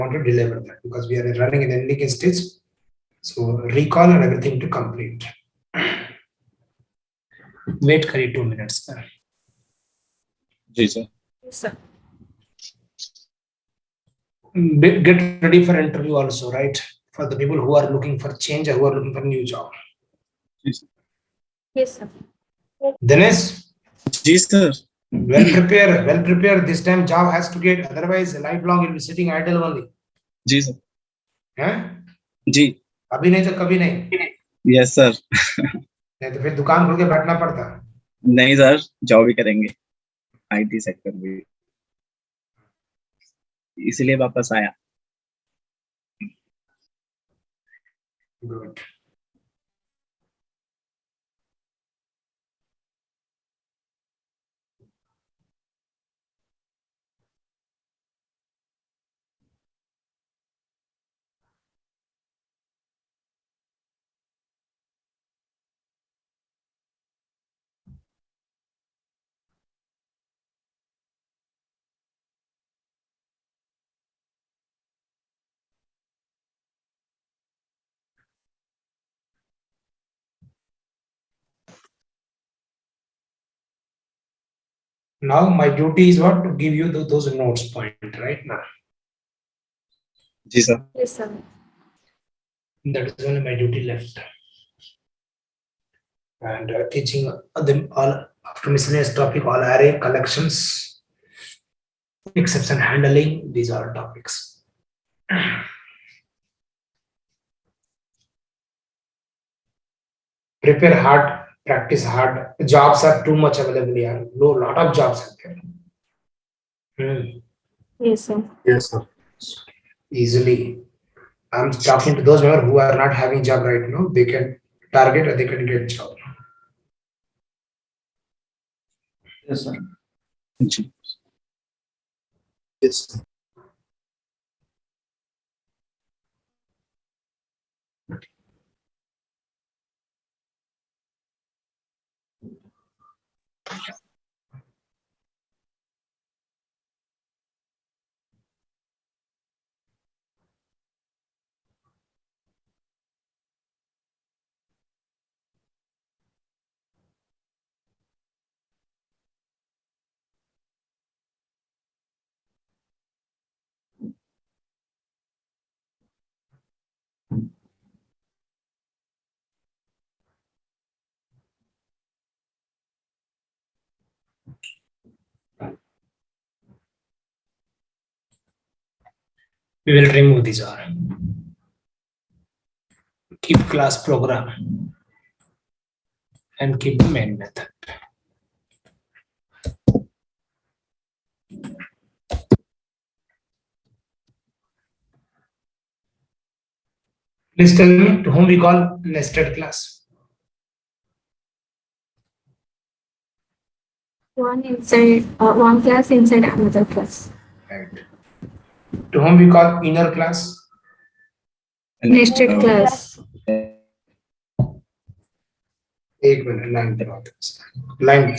want to deliver that because we are running in ending stage. So recall and everything to complete. Wait करिए 2 minutes. Ji sir. Yes, sir. Get ready for interview also, right? For the people who are looking for change or who are looking for new job. जी sir. Yes, sir. Dinesh, जी सर. well prepare. This time job has to get. Otherwise, lifelong you'll be sitting idle only. जी sir. हैं? जी. अभी नहीं तो कभी नहीं. Yes sir. नहीं तो फिर दुकान खोल के बैठना पड़ता. नहीं सर, जॉब ही करेंगे आईटी सेक्टर में, इसलिए वापस आया. Good. Now my duty is what to give you those notes point right now. जी sir. Yes, sir. That is only my duty left. And teaching them all after miscellaneous topic, all array collections, exception handling. These are topics. Prepare hard, practice hard. Jobs are too much available here. No, lot of jobs are there. Yes, sir. Yes sir. Easily. I'm talking to those who are not having job right now. They can target or they can get job. Yes sir. जी. Yes sir. We will remove these all. Keep class program and keep the main method. Please tell me to whom we call nested class. One class inside another class. Right. To whom we call inner class. Nested class. एक minute line पे बात line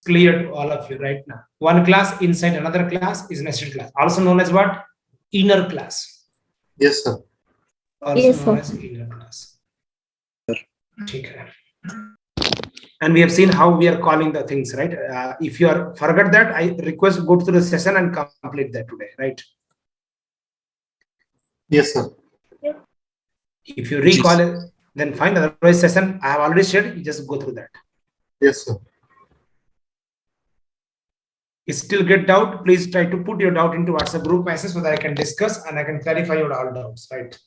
clear to all of you right now. One class inside another class is nested class, also known as what? Inner class. Yes, sir. Also Yes, known sir. as inner class. Okay. And we have seen how we are calling the things, right? If you are forgot that, I request go through the session and complete that today, right? Yes, sir. If you recall it, then fine. Otherwise, session I have already shared. You just go through that. Yes, sir. If still get doubt, please try to put your doubt into WhatsApp group message so that I can discuss and I can clarify your all doubts, right?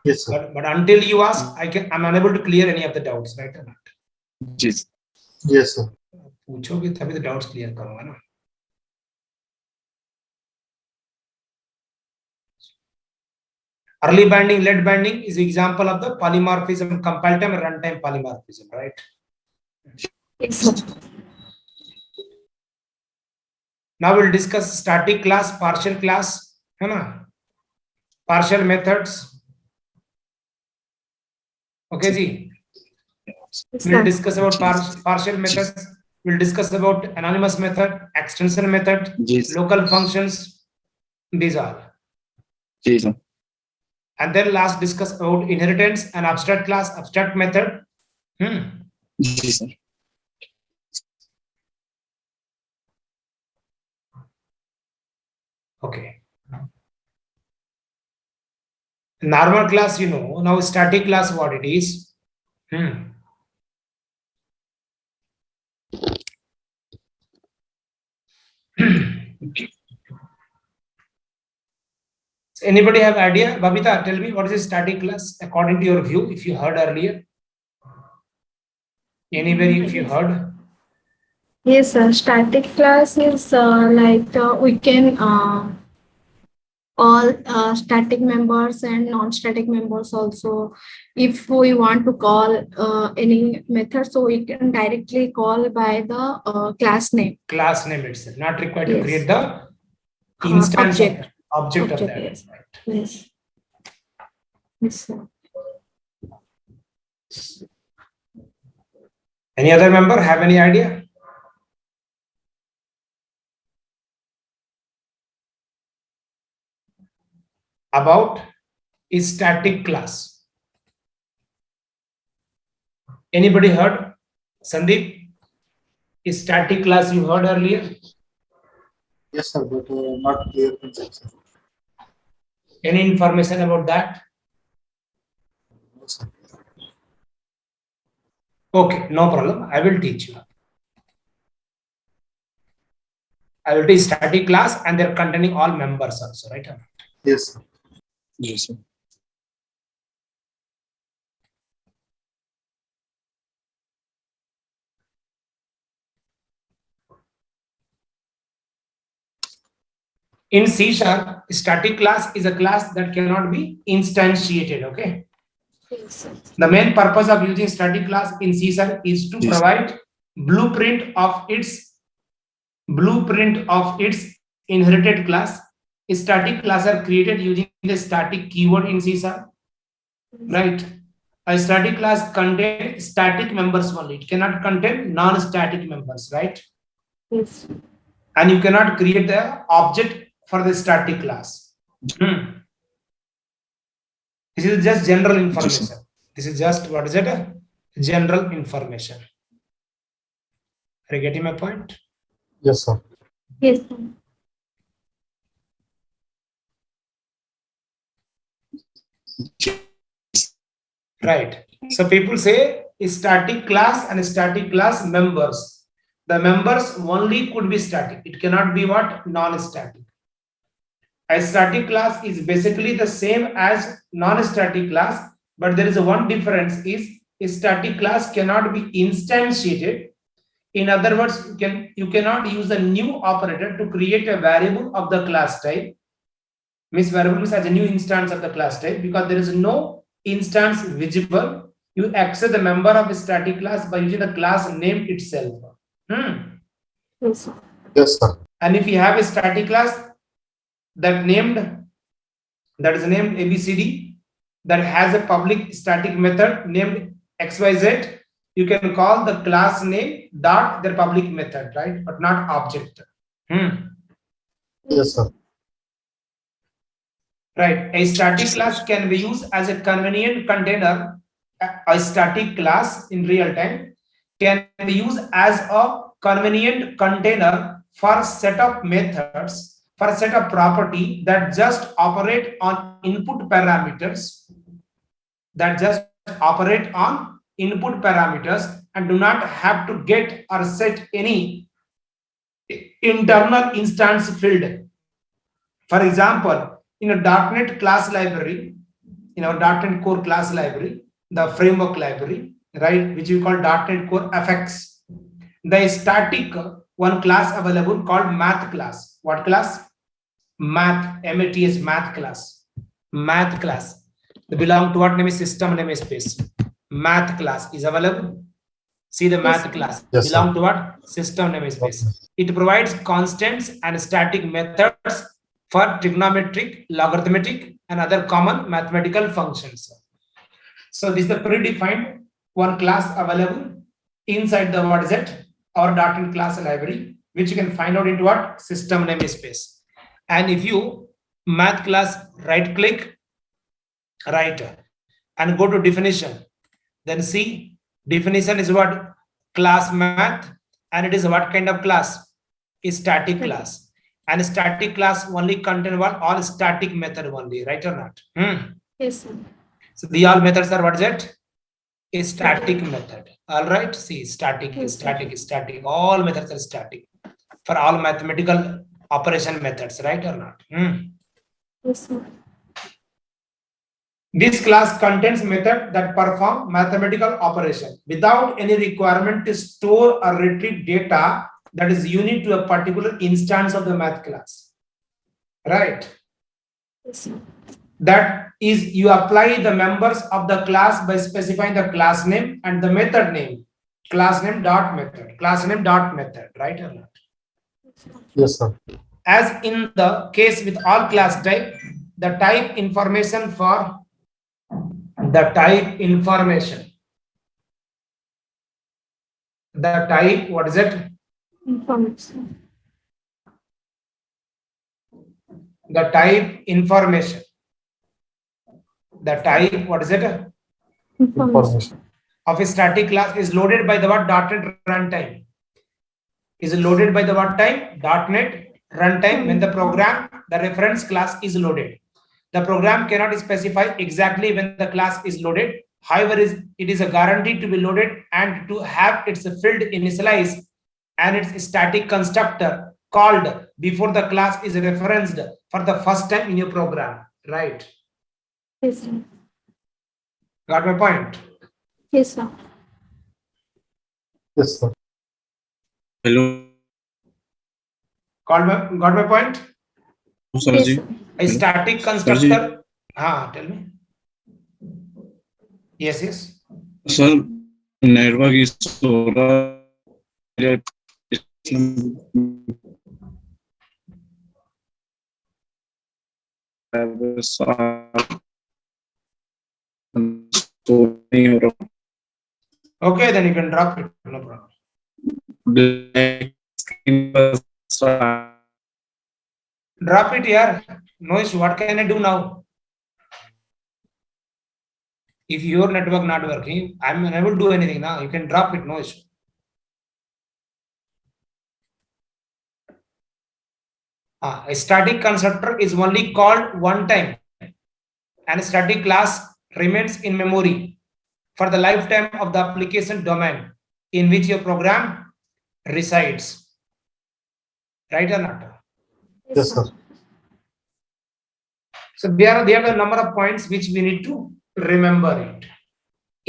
Yes, sir. But until you ask, I'm unable to clear any of the doubts, right or not? Yes. Yes, sir. पूछोगे तभी तो doubts clear करूंगा ना. Early binding, late binding is example of the polymorphism, compile time and runtime polymorphism, right? Yes, sir. Now we'll discuss static class, partial class, है ना? Partial methods. Okay, ji. Yes, We'll sir. discuss about partial methods. We'll discuss about anonymous method, extension method, Yes. local functions. These are. Yes, sir. And then last discuss about inheritance and abstract class, abstract method. Yes, sir. Okay. Normal class, you know. Now static class, what it is. So anybody have idea? Babita, tell me what is a static class according to your view, if you heard earlier? Anybody, if you heard? Yes, sir. Static class is we can all static members and non-static members also. If we want to call any method, so we can directly call by the class name. Class name itself, not required Yes. to create the instance Object of that. Yes. Right. Yes. Yes, sir. Any other member have any idea? About a static class? Anybody heard? Sandeep, a static class you heard earlier? Yes, sir. But not clear concept, sir. Any information about that? No, sir. Okay, no problem. I will teach you. I will teach static class and they're containing all members also, right? Yes, sir. Yes, sir. In C#, static class is a class that cannot be instantiated, okay? Yes, sir. The main purpose of using static class in C# is to Yes. provide blueprint of its inherited class. Static class are created using the static keyword in C#, right? A static class contains static members only. It cannot contain non-static members, right? Yes. And you cannot create the object for the static class. This is just general information. This is just, what is it? General information. Are you getting my point? Yes, sir. Yes, sir. Right. So people say a static class and static class members. The members only could be static. It cannot be what? Non-static. A static class is basically the same as non-static class, but there is a one difference is a static class cannot be instantiated. In other words, you cannot use a new operator to create a variable of the class type. Means variable means as a new instance of the class type, because there is no instance visible. You access the member of a static class by using the class name itself. Yes, sir. Yes, sir. And if you have a static class that is named ABCD, that has a public static method named XYZ, you can call the class name dot their public method, right? But not object. Yes, sir. Right. A static class can be used as a convenient container. A static class in real time can be used as a convenient container for set of methods, for a set of property that just operate on input parameters, that just operate on input parameters and do not have to get or set any internal instance field. For example, in a .NET class library, in our .NET Core class library, the framework library, right, which we call .NET Core FX, the static one class available called math class. What class? Math, MATS, math class. Math class. They belong to what name is system namespace. Math class is available. See the math class Yes, belong sir. to what? System namespace. Okay. It provides constants and static methods for trigonometric, logarithmetic, and other common mathematical functions. So this is the predefined one class available inside the what is it? Our .NET class library, which you can find out into what? System namespace. And if you math class right click, right, and go to definition, then see definition is what? Class math, and it is what kind of class? Is static class. And static class only contain what? All static method only, right or not? Yes, sir. So the all methods are what is it? A static method. All right. See, static is static is static. All methods are static for all mathematical operation methods, right or not? Yes, sir. This class contains method that perform mathematical operation without any requirement to store or retrieve data that is unique to a particular instance of the math class. Right. Yes, sir. That is, you apply the members of the class by specifying the class name and the method name. Class name dot method. Class name dot method. Right or not? Yes, sir. As in the case with all class type, the type information for the type information. The type, what is it? Information. The type information. The type, what is it? Information. Of a static class is loaded by the what? .NET runtime. Is loaded by the what time? .NET runtime. When the program, the reference class is loaded. The program cannot specify exactly when the class is loaded. However, it is a guarantee to be loaded and to have its field initialized and its static constructor called before the class is referenced for the first time in your program. Right? Yes, sir. Got my point? Yes, sir. Yes, sir. Hello, Got my point? sir Yes, ji. sir. A static constructor. Tell me. Yes. Sir, network is so Okay, then you can drop it. No problem. black screen Drop it here. No issue. What can I do now? If your network not working, I'm unable to do anything now. You can drop it. No issue. A static constructor is only called one time, and a static class remains in memory for the lifetime of the application domain in which your program resides. Right or not? Yes, sir. So there are a number of points which we need to remember it.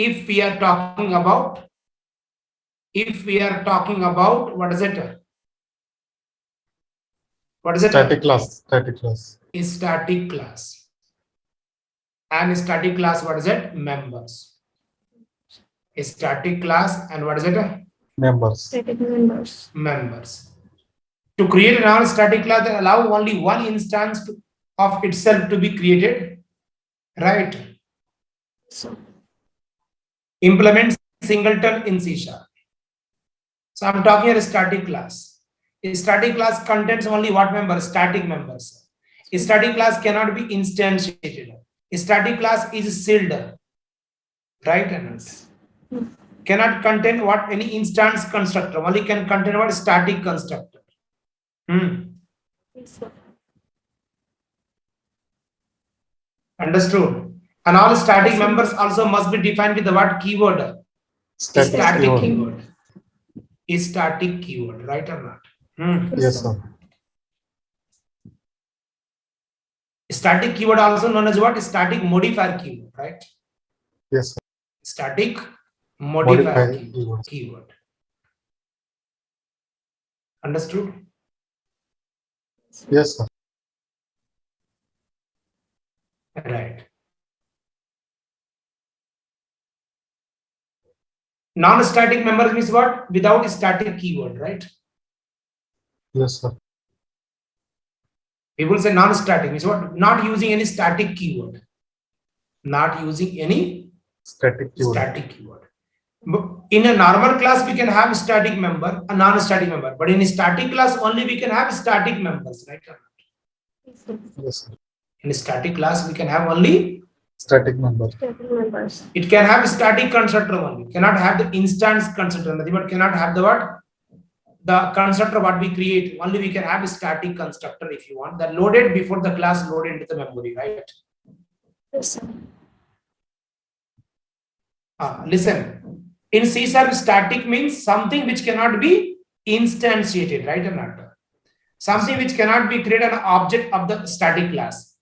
If we are talking about what is it? What is it? Static class. Static class. A static class. And a static class, what is it? Members. A static class and what is it? Members. Static members. Members. To create a non-static class, they allow only one instance of itself to be created. Right? So, Implement singleton in C#. So I'm talking about a static class. A static class contains only what members? Static members. A static class cannot be instantiated. A static class is sealed, right? And cannot contain what any instance constructor. Only can contain what static constructor. Understood. And all static members also must be defined with the what keyword? Static keyword. Is static keyword, right or not? Yes, sir. Static keyword also known as what? Static modifier keyword, right? Yes, sir. Static modifier Modifier keyword. Understood? Yes, sir. Right. Non-static member means what? Without static keyword, right? Yes, sir. People say non-static means what? Not using any static keyword. Not using any Static keyword. static keyword. In a normal class, we can have static member, a non-static member. But in a static class, only we can have static members, right? Yes, sir. In a static class, we can have only Static member. it can have static constructor only. Cannot have the instance constructor, nothing but cannot have the what? The constructor what we create. Only we can have a static constructor if you want. That loaded before the class loaded into the memory, right? Yes, sir. Listen, in C#, static means something which cannot be instantiated, right or not? Something which cannot be created an object of the static class.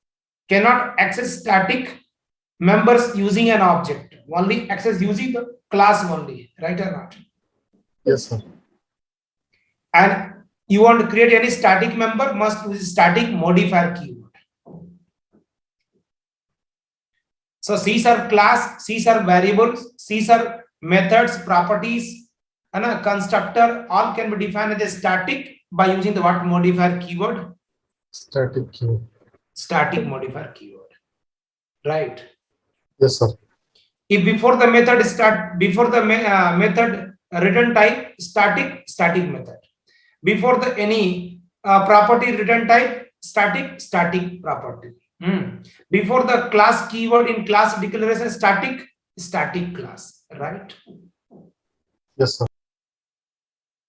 Cannot access static members using an object. Only access using the class only, right or not? Yes, sir. And you want to create any static member, must use static modifier keyword. So these are class, these are variables, these are methods, properties, and a constructor, all can be defined as static by using the what modifier keyword? Static keyword. Static modifier keyword. Right. Yes, sir. If before the method start, before the method return type, static method. Before the any property return type, static property. Before the class keyword in class declaration, static class, right? Yes, sir.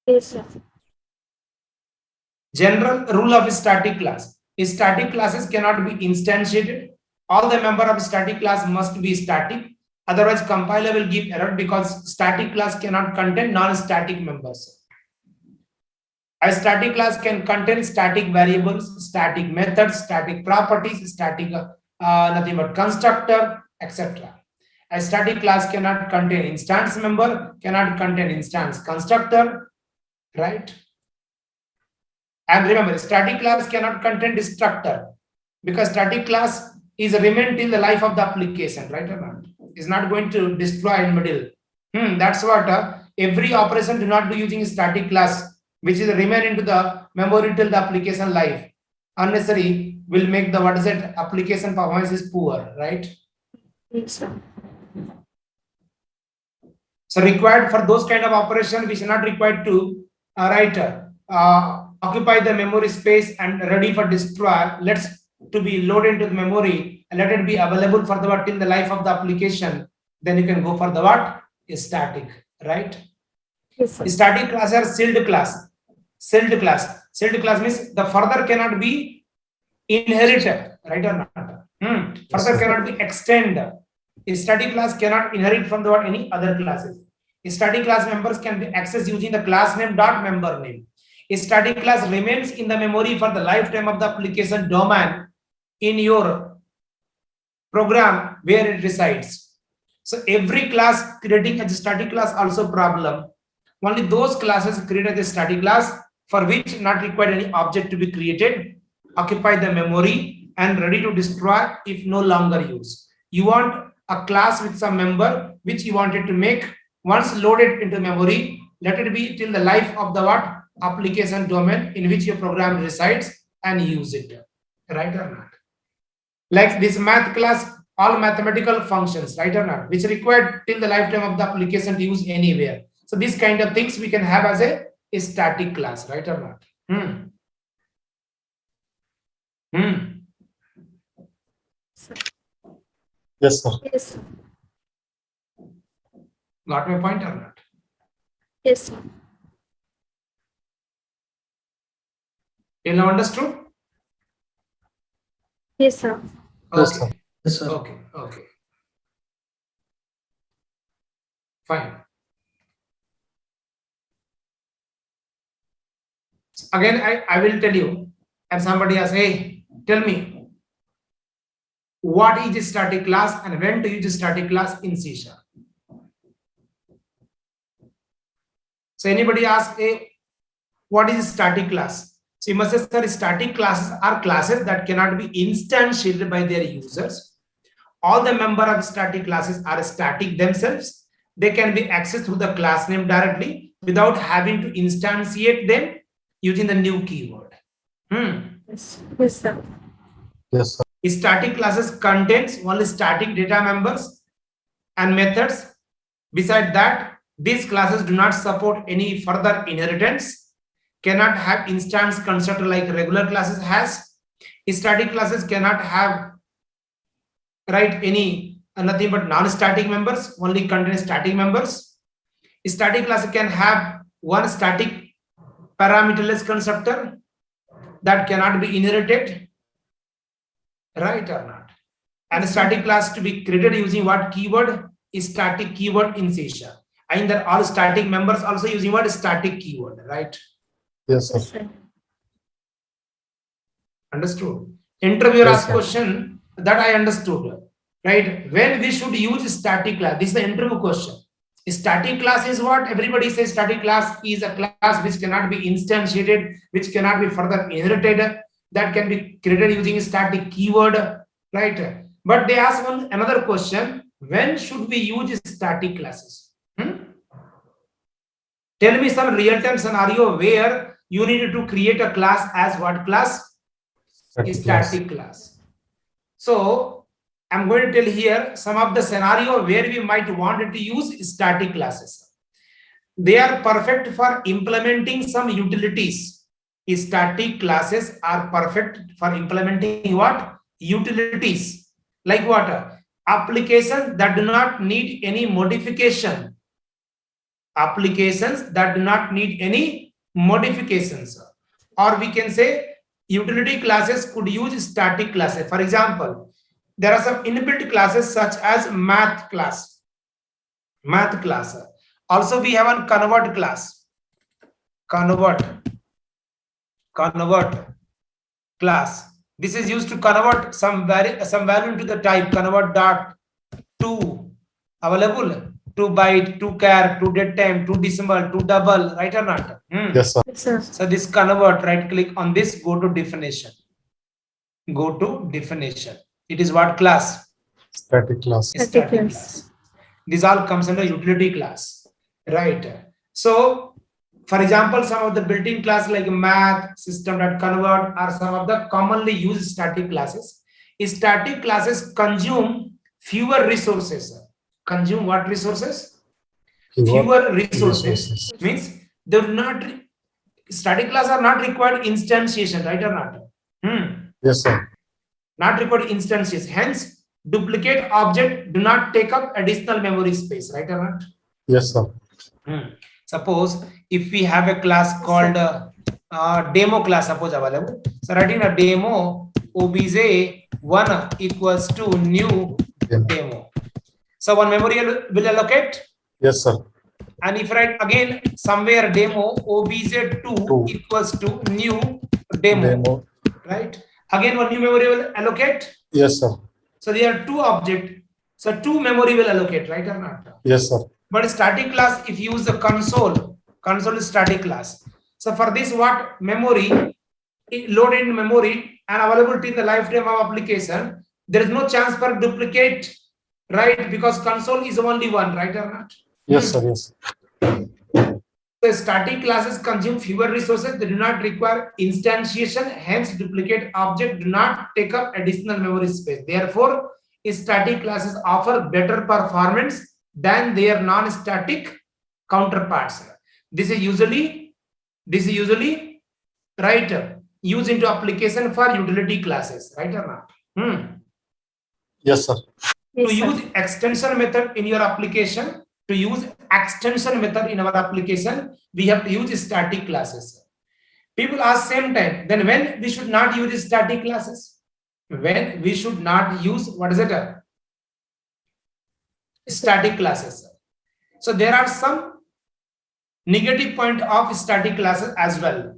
Yes, sir. General rule of static class. Static classes cannot be instantiated. All the member of static class must be static. Otherwise, compiler will give error because static class cannot contain non-static members. A static class can contain static variables, static methods, static properties, static nothing but constructor, etc. A static class cannot contain instance member, cannot contain instance constructor, right? And remember, static class cannot contain destructor because static class is remain till the life of the application, right or not? Is not going to destroy in middle. That's what every operation do not do using static class, which is remain into the memory till the application life. Unnecessary will make the what is it application performance is poor, right? Yes, sir. So required for those kind of operation, which is not required to occupy the memory space and ready for destroy. Let's to be loaded into the memory and let it be available for the what till the life of the application. Then you can go for the what is static, right? Yes, sir. Static class are sealed class. Sealed class. Sealed class means the further cannot be inherited, right or not? Further cannot be extended. A static class cannot inherit from the what any other classes. A static class members can be accessed using the class name dot member name. A static class remains in the memory for the lifetime of the application domain in your program where it resides. So every class creating a static class also problem. Only those classes created a static class for which not required any object to be created, occupy the memory and ready to destroy if no longer used. You want a class with some member which you wanted to make once loaded into memory, let it be till the life of the what application domain in which your program resides and use it, right or not? Like this math class all mathematical functions, right or not, which required till the lifetime of the application to use anywhere. So these kind of things we can have as a static class, right or not? Yes, sir. Yes, sir. Got my point or not? Yes, sir. You now understood? Yes, sir. Yes, Okay. sir. Yes, sir. Okay. Okay. Fine. Again, I will tell you, and somebody asks, hey, tell me, what is a static class and when to use a static class in C#? So anybody ask, hey, what is a static class? So you must say, sir, static classes are classes that cannot be instantiated by their users. All the member of static classes are static themselves. They can be accessed through the class name directly without having to instantiate them using the new keyword. Yes, yes, sir. Yes, sir. Static classes contains only static data members and methods. Besides that, these classes do not support any further inheritance, cannot have instance constructor like regular classes has. Static classes cannot have any nothing but non-static members, only contain static members. Static class can have one static parameterless constructor that cannot be inherited, right or not? And static class to be created using what keyword? Is static keyword in C#. And that all static members also using what? Static keyword, right? Yes, sir. Yes, sir. Understood? Interviewer Yes, asked sir. question that I understood, right? When we should use static class? This is the interview question. Static class is what? Everybody says static class is a class which cannot be instantiated, which cannot be further inherited, that can be created using a static keyword, right? But they ask another question: when should we use static classes? Tell me some real-time scenario where you need to create a class as what class? Static class. So I'm going to tell here some of the scenario where we might want to use static classes. They are perfect for implementing some utilities. Static classes are perfect for implementing what? Utilities. Like what? Applications that do not need any modification. Applications that do not need any modifications. Or we can say utility classes could use static classes. For example, there are some inbuilt classes such as math class. Also, we have a convert class. Convert class. This is used to convert some value into the type convert dot to available, to byte, to char, to date time, to decimal, to double, right or not? Yes, sir. Yes, sir. So this convert, right click on this, go to definition. Go to definition. It is what class? Static class. Static class. This all comes under utility class, right? So, for example, some of the built-in class like math, system.convert are some of the commonly used static classes. Static classes consume fewer resources. Consume what resources? Fewer resources. Means they do not. Static class are not required instantiation, right or not? Yes, sir. Not required instances. Hence, duplicate object do not take up additional memory space, right or not? Yes, sir. Suppose if we have a class called demo class, suppose available. So writing a demo obj1 equals to new demo. So one memory will allocate. Yes, sir. And if I write again somewhere demo obj2 equals to new demo, right? Again one new memory will allocate. Yes, sir. So there are two objects. So two memory will allocate, right or not? Yes, sir. But static class, if you use the console is static class. So for this, what memory loaded in memory and availability in the lifetime of application, there is no chance for duplicate, right? Because console is only one, right or not? Yes, sir. Yes. The static classes consume fewer resources. They do not require instantiation. Hence, duplicate object do not take up additional memory space. Therefore, static classes offer better performance than their non-static counterparts. This is usually right used into application for utility classes, right or not? Yes, sir. Yes, To sir. use extension method in your application, to use extension method in our application, we have to use static classes. People ask same time, then when we should not use static classes? When we should not use, what is it? Static classes. So there are some negative point of static classes as well.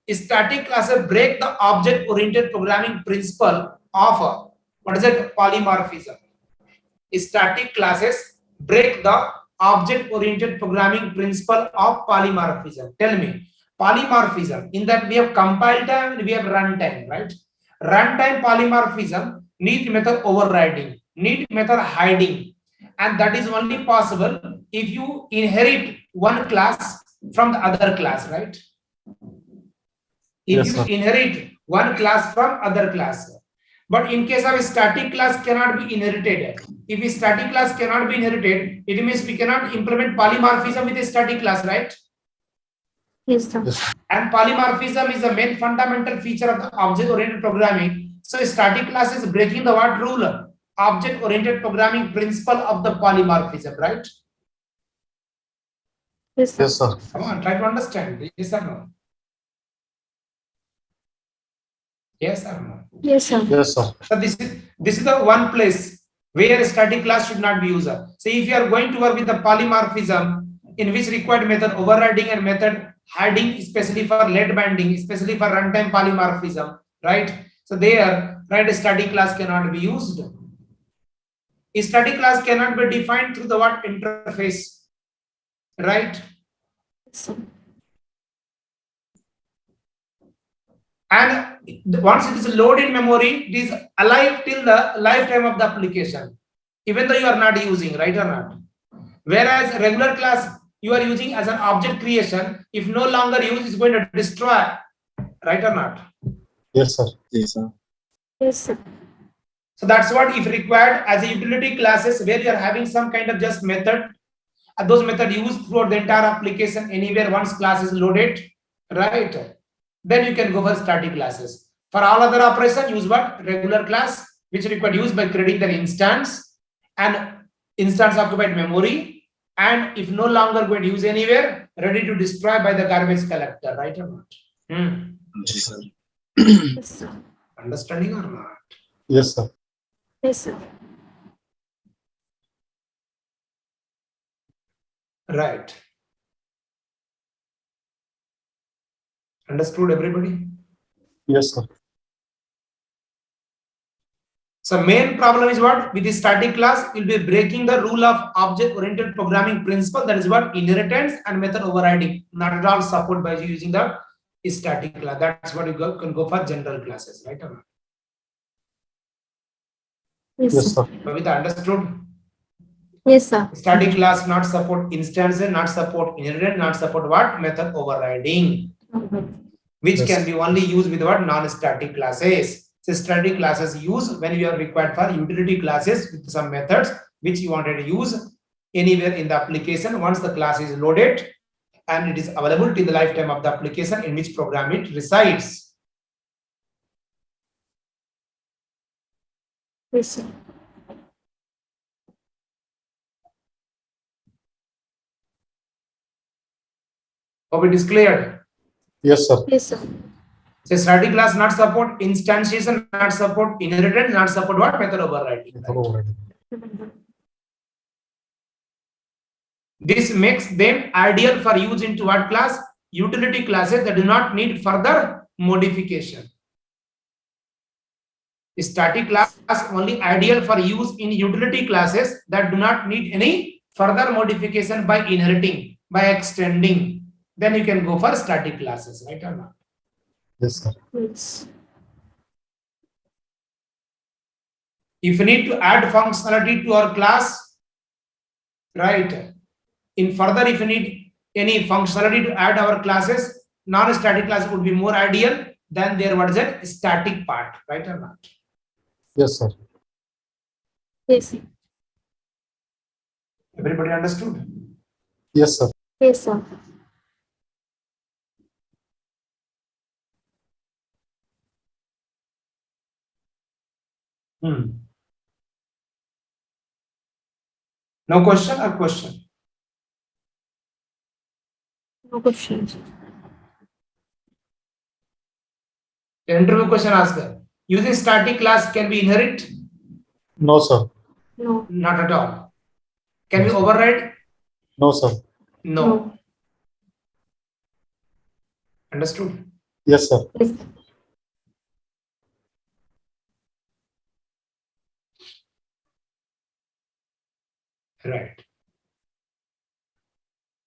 Static classes break the object-oriented programming principle of what is it? Polymorphism. Static classes break the object-oriented programming principle of polymorphism. Tell me, polymorphism, in that we have compile time and we have runtime, right? Runtime polymorphism need method overriding, need method hiding, and that is only possible if you inherit one class from the other class, right? If Yes, you sir. inherit one class from other class. But in case of a static class cannot be inherited. If a static class cannot be inherited, it means we cannot implement polymorphism with a static class, right? Yes, sir. Yes. And polymorphism is the main fundamental feature of the object-oriented programming. So static class is breaking the what rule? Object-oriented programming principle of the polymorphism, right? Yes, sir. Yes, sir. Come on, try to understand. Yes or no? Yes or no? Yes, sir. Yes, sir. So this is the one place where static class should not be used. So if you are going to work with the polymorphism in which required method overriding and method hiding, especially for lead binding, especially for runtime polymorphism, right? So there, right, a static class cannot be used. A static class cannot be defined through the what interface, right? Yes, sir. And once it is loaded in memory, it is alive till the lifetime of the application, even though you are not using, right or not? Whereas regular class you are using as an object creation, if no longer used, is going to destroy, right or not? Yes, sir. Yes, sir. Yes, sir. So that's what if required as a utility classes where you are having some kind of just method, those method used throughout the entire application anywhere once class is loaded, right? Then you can go for static classes. For all other operation, use what? Regular class, which required use by creating the instance and instance occupied memory, and if no longer going to use anywhere, ready to destroy by the garbage collector, right or not? Yes, sir. Yes, sir. Understanding or not? Yes, sir. Yes, sir. Right. Understood, everybody? Yes, sir. So main problem is what? With the static class, you'll be breaking the rule of object-oriented programming principle. That is what? Inheritance and method overriding. Not at all support by using the static class. That's what you can go for general classes, right? Or not? Yes, Yes, sir. sir. Bhavita, understood? Yes, sir. Static class not support instances, not support inheritance, not support what? Method overriding, which Yes. can be only used with what? Non-static classes. So static classes use when you are required for utility classes with some methods which you wanted to use anywhere in the application once the class is loaded and it is available till the lifetime of the application in which program it resides. Yes, sir. Hope it is clear. Yes, sir. Yes, sir. So static class not support instantiation, not support inheritance, not support what? Method overriding. Right? This makes them ideal for use into what class? Utility classes that do not need further modification. Static class only ideal for use in utility classes that do not need any further modification by inheriting, by extending. Then you can go for static classes, right or not? Yes, sir. Yes. If you need to add functionality to our class, right? In further, if you need any functionality to add our classes, non-static class would be more ideal than there was a static part, right or not? Yes, sir. Yes. Everybody understood? Yes, sir. Yes, sir. No question or question? No questions. Interview question asker. Using static class can we inherit? No, sir. No. Not at all. Can we Yes, sir. override? No, sir. No. No. Understood? Yes, sir. Yes. Right.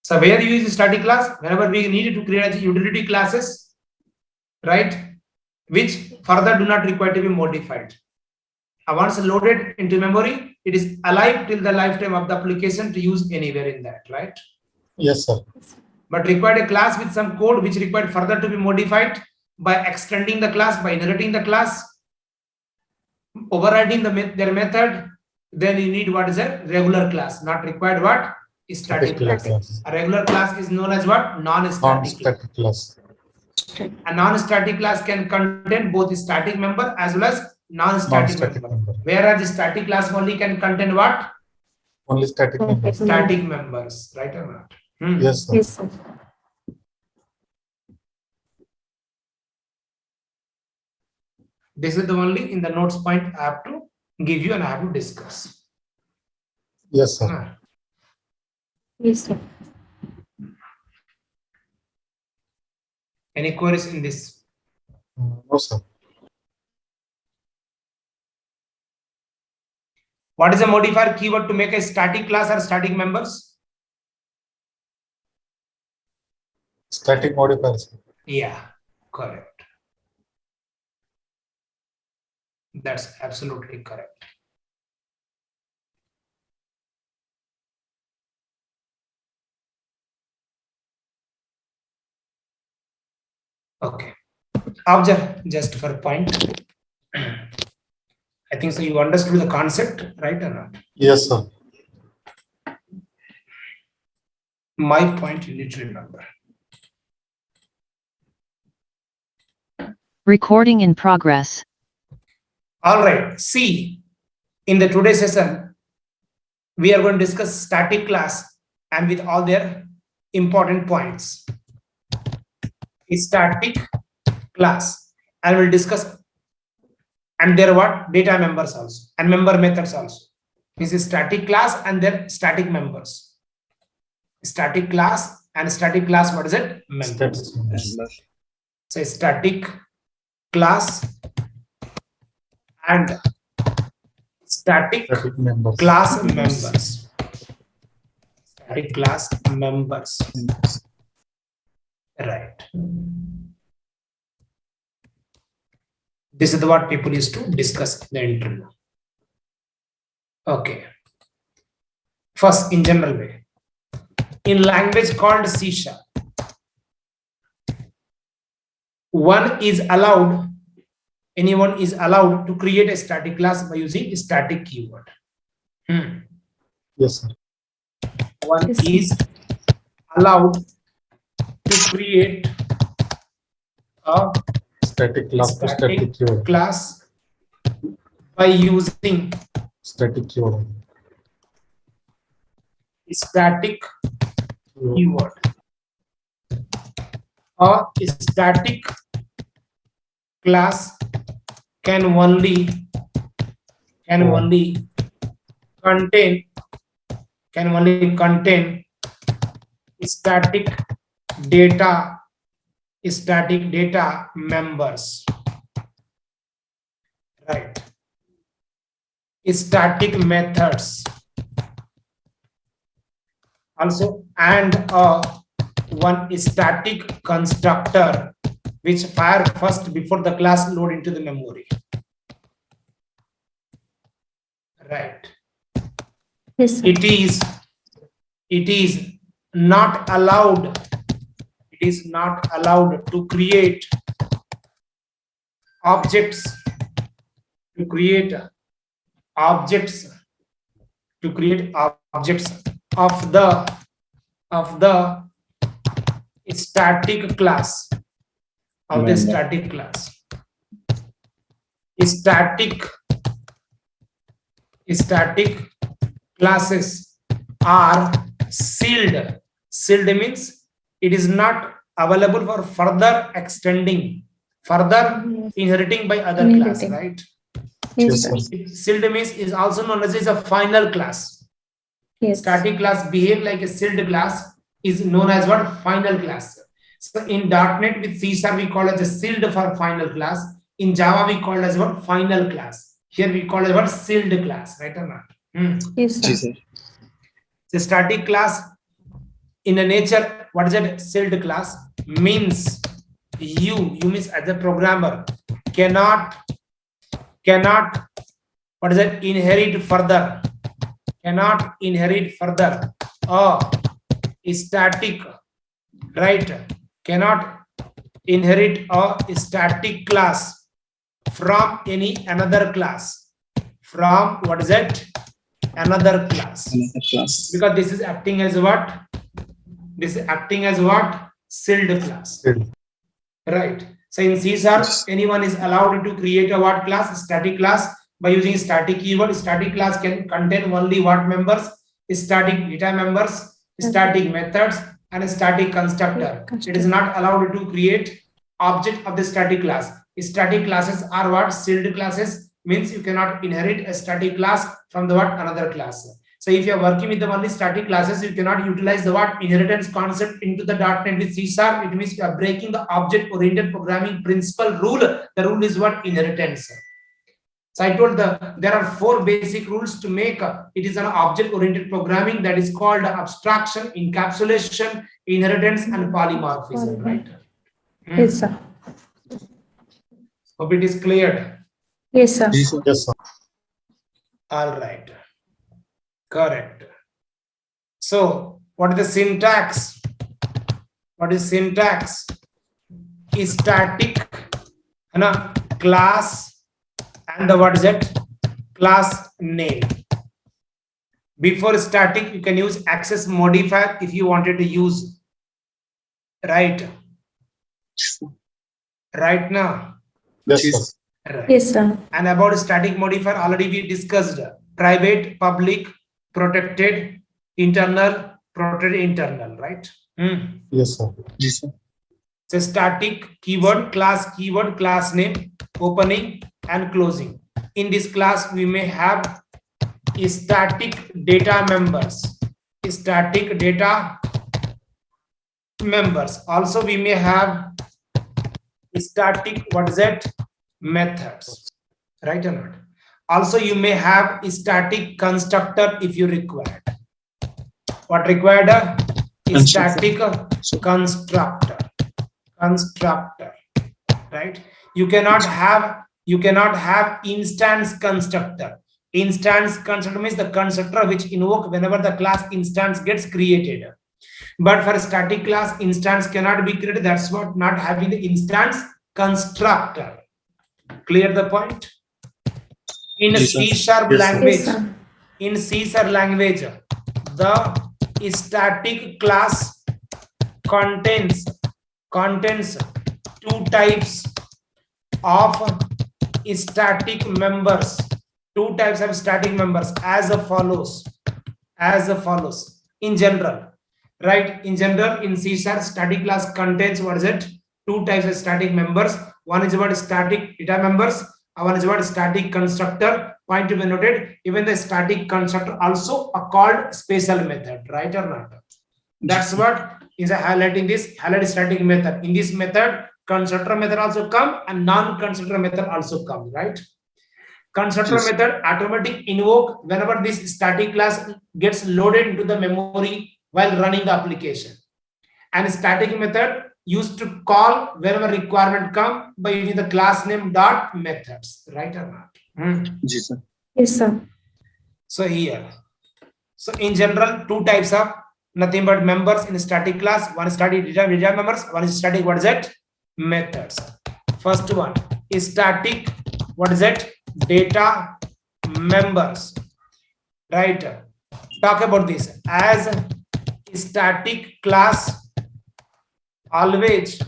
So where you use static class? Whenever we needed to create utility classes, right? Which further do not require to be modified. Once loaded into memory, it is alive till the lifetime of the application to use anywhere in that, right? Yes, sir. But required a class with some code which required further to be modified by extending the class, by inheriting the class, overriding their method. Then you need what is a regular class, not required what? Static class. A regular class is known as what? Non-static class. Non-static class. A non-static class can contain both static member as well as non-static member. Whereas the static class only can contain what? Only static members. Static members, right or not? Yes, sir. Yes, sir. This is the only in the notes point I have to give you and I have to discuss. Yes, sir. Yes, sir. Any queries in this? No, sir. What is a modifier keyword to make a static class or static members? Static modifiers. Yeah, correct. That's absolutely correct. Okay. Observe just for a point. I think so. You understood the concept, right or not? Yes, sir. My point you need to remember. Recording in progress. All right. See, in the today's session, we are going to discuss static class and with all their important points. A static class, and we'll discuss and their what data members also and member methods also. This is static class and their static members. Static class and static class, what is it? Members. So static class and static members. class members. Static class members. Right. This is what people used to discuss in the interview. Okay. First, in general way. In language called C#, anyone is allowed to create a static class by using a static keyword. Yes, sir. One is allowed to create a Static class to static keyword. class by using Static keyword. static keyword. A static class can only contain static data members, right? Static methods also, and one static constructor which fire first before the class load into the memory, right? Yes, sir. It is not allowed to create objects to create objects of the static class of the static class. Static classes are sealed. Sealed means it is not available for further extending, further inheriting by other class, right? Yes, Yes, sir. Sealed means is also known as a final class. Yes. Static class behave like a sealed class is known as what? Final class. So in .NET with C# we call it a sealed for final class. In Java we call it as what? Final class. Here we call it what? Sealed class, right or not? Yes, sir. जी sir. The static class in a nature, what is it? Sealed class means you means as a programmer cannot what is it? Inherit further. Cannot inherit further. Static, right? Cannot inherit a static class from any another class. From what is it? Another class. Another class. Because this is acting as what? This is acting as what? Sealed class. Sealed. Right. So in C#, anyone is allowed to create a what class? Static class by using static keyword. Static class can contain only what members? Static data members, static methods, and a static constructor. It is not allowed to create object of the static class. Static classes are what? Sealed classes, means you cannot inherit a static class from the what? Another class. So if you are working with the only static classes, you cannot utilize the what? Inheritance concept into the .NET with C#. It means you are breaking the object-oriented programming principle rule. The rule is what? Inheritance. So I told there are 4 basic rules to make it is an object-oriented programming, that is called abstraction, encapsulation, inheritance, and polymorphism, right? Yes, sir. Hope it is cleared. Yes, sir. जी sir. yes, sir. All right. Correct. So what is the syntax? What is syntax? Static class and the what is it? Class name. Before static, you can use access modifier if you wanted to use. Right now. Yes, sir. Right. Yes, sir. And about static modifier, already we discussed private, public, protected, internal, protected, internal, right? Yes, sir. जी sir. So static keyword, class name, opening and closing. In this class, we may have static data members. Static data members. Also, we may have static, what is it? Methods, right or not? Also, you may have static constructor if you require. What required? Static constructor. Right? You cannot have instance constructor. Instance constructor means the constructor which invoke whenever the class instance gets created. But for static class, instance cannot be created. That's what not having the instance constructor. Clear the point? In C# language, in C# language, the static class contains 2 types of static members. 2 types of static members as follows. In general, right? In general, in C# static class contains what is it? 2 types of static members. One is about static data members. One is about static constructor. Point to be noted. Even the static constructor also are called special method, right or not? That's what is highlighting this highlight static method. In this method, constructor method also come and non-constructor method also come, right? Constructor method automatic invoke whenever this static class gets loaded into the memory while running the application. And static method used to call whenever requirement come by using the class name dot methods, right or not? जी sir. Yes, sir. So here, so in general, 2 types of nothing but members in static class. One is static data members. One is static what is it? Methods. First one is static what is it? Data members, right? talk about this as static class always,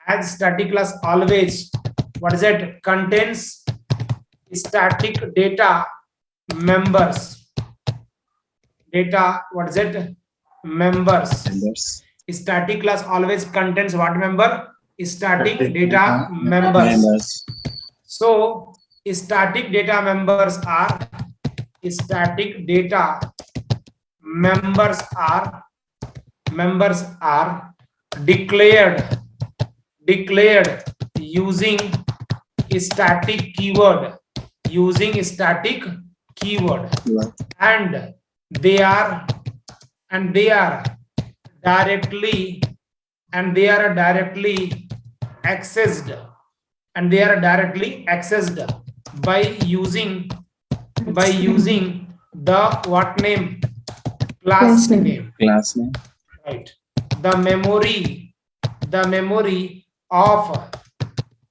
as static class always, what is it, contains static data members, data, what is it, members. Members. Static class always contains what member? Static Static data data members. Members. So static data members are static data members are declared using static keyword, and they are directly accessed by using the what name, class name, Class name. right? The memory of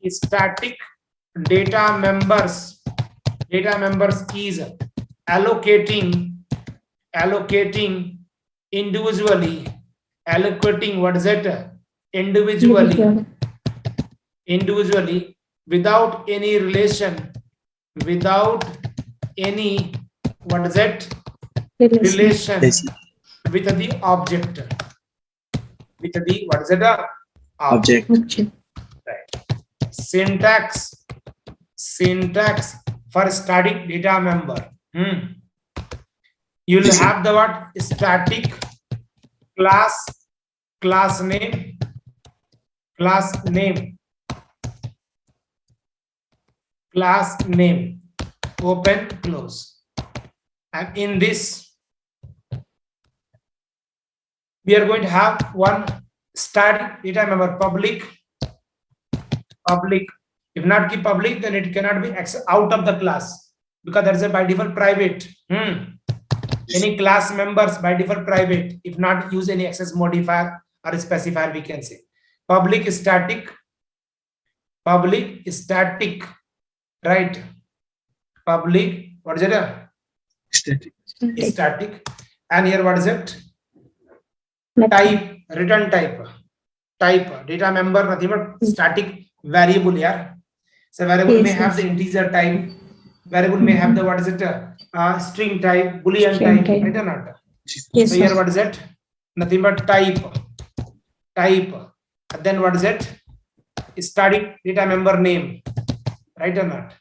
static data members is allocating individually, what is it, individually without any relation, what is it, relation with the object, what is it, object. Right. Syntax for static data member. You will have the what, static class name, open close, and in this we are going to have one static data member, public. If not keep public, then it cannot be out of the class, because there is a by default private. Any class members by default private, if not use any access modifier or specifier, we can say public static, right? Public, what is it, static, and here what is it, type, return type data member, nothing but static variable here. So variable may have the integer type, variable may have the, what is it, string type, boolean type, right or not? Yes, So here what is it, nothing but type, then what is it, static data member name, right or not,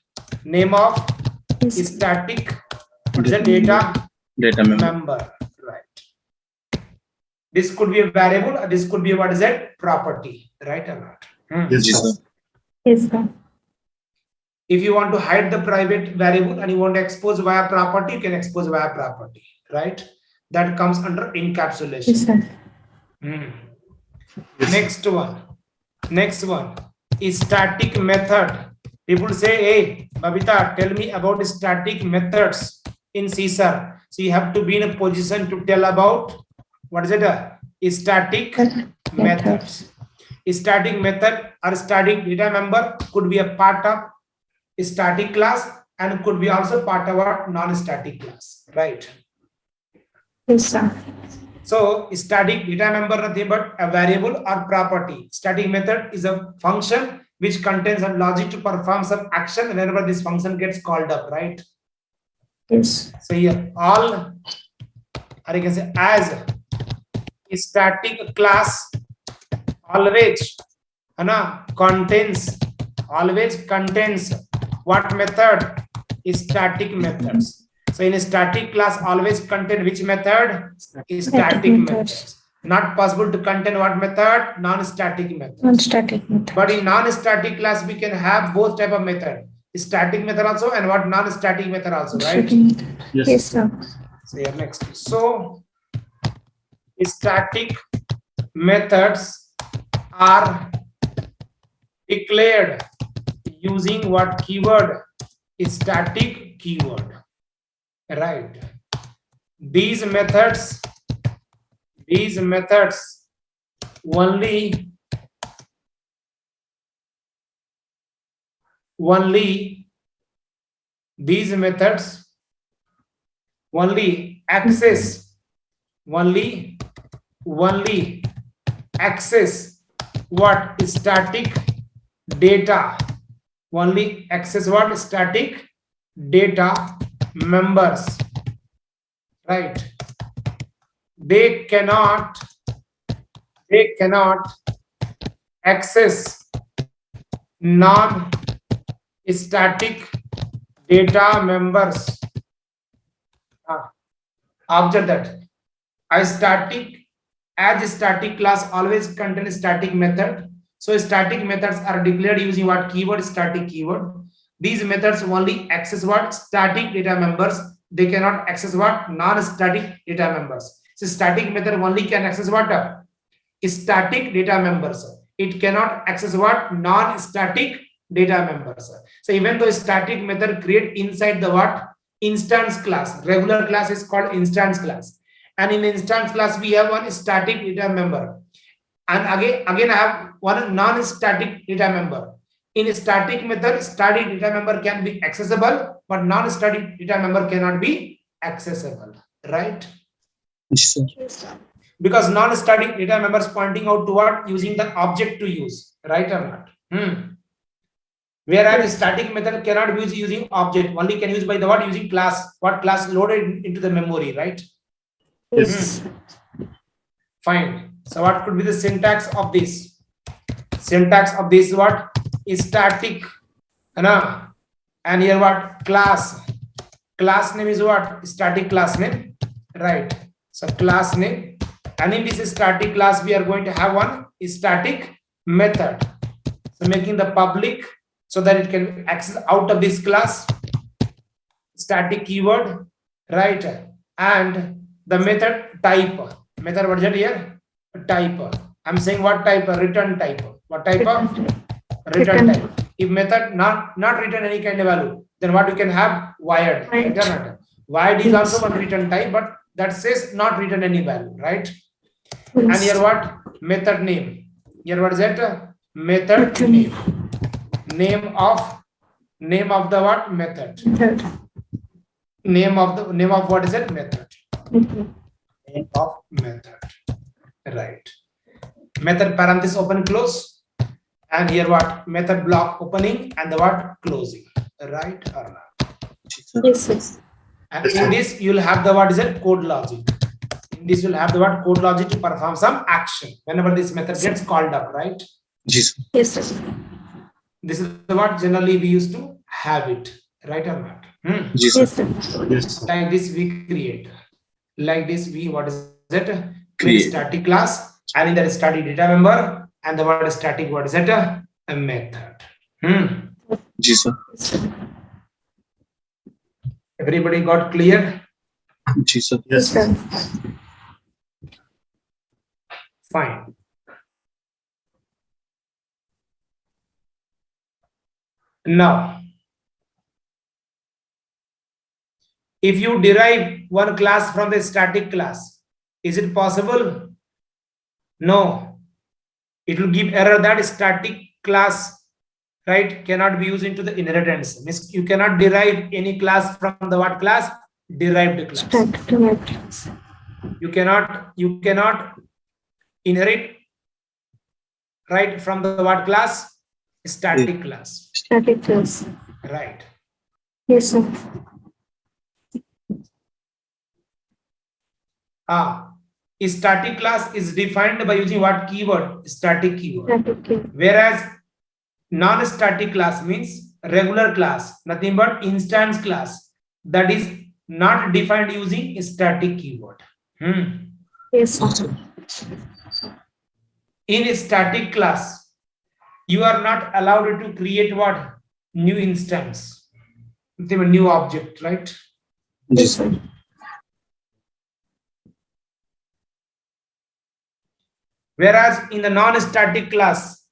name of static, what is it, data member, right? This could be a variable, or this could be, what is it, property, right or not? Yes, sir. Yes, sir. If you want to hide the private variable and you want to expose via property, you can expose via property, right? That comes under encapsulation. Yes, sir. Next one is static method. People say, hey, Babita, tell me about static methods in C#. So you have to be in a position to tell about, what is it, static methods. Static method or static data member could be a part of static class and could be also part of our non-static class, right? Yes, sir. So static data member nothing but a variable or property. Static method is a function which contains a logic to perform some action whenever this function gets called up, right? Yes. So here all, or you can say as static class always contains what method, static methods. So in a static class always contain which method, static methods. Not possible to contain what method, non-static methods. Non-static method. But in non-static class we can have both type of method, static method also and what, non-static method also, right? Yes, sir. So here next, so static methods are declared using what keyword, static keyword, right? These methods only these methods only access what static data, only access what static data members, right? They cannot access non-static data members. Observe that as static class always contains static method. So static methods are declared using what keyword? Static keyword. These methods only access what static data members. They cannot access what non-static data members. So static method only can access what static data members. It cannot access what non-static data members. So even though static method create inside the what instance class, regular class is called instance class, and in instance class we have one static data member, and again I have one non-static data member. In static method, static data member can be accessible, but non-static data member cannot be accessible, right? Yes, sir. Because non-static data members pointing out toward using the object to use, right or not? Whereas static method cannot be used using object, only can use by the what using class, what class loaded into the memory, right? Yes. Fine. So what could be the syntax of this? Syntax of this what is static, and here what class name is what static class name, right? So class name, and in this static class we are going to have one static method, so making the public so that it can access out of this class static keyword, right? And the method type, method what is it here? Type. I'm saying what type? Return type. What type of return type? If method not return any kind of value, then what you can have? Wired. Right. Wired is also one return type, but that says not return any value, right? And here what? Method name. Here what is it? Method name. Name of the what? Method. Name of what is it? Method. Name of method. Right. Method parenthesis open close, and here what? Method block opening and the what? Closing. Right or not? Yes. And in this you will have the what is it? Code logic. In this you will have the what? Code logic to perform some action whenever this method gets called up, right? Yes. Yes, sir. This is the what generally we used to have it, right or not? Yes, Yes, sir. sir. Yes, sir. Like this we create. Like this we what is it? Create. Static class, and in that static data member, and the word static what is it? A method. Yes, sir. Everybody got clear? Yes, sir. Yes, sir. Fine. Now, if you derive one class from the static class, is it possible? No. It will give error that static class, right, cannot be used into the inheritance. Means you cannot derive any class from the what class? Derived class. You cannot inherit, right, from the what class? Static class. Static class. Right. Yes, sir. A static class is defined by using what keyword? Static keyword. Static class. Whereas non-static class means regular class, nothing but instance class, that is not defined using a static keyword. Yes, sir. In a static class, you are not allowed to create what? New instance, the new object, right? Yes, sir. Whereas in the non-static class,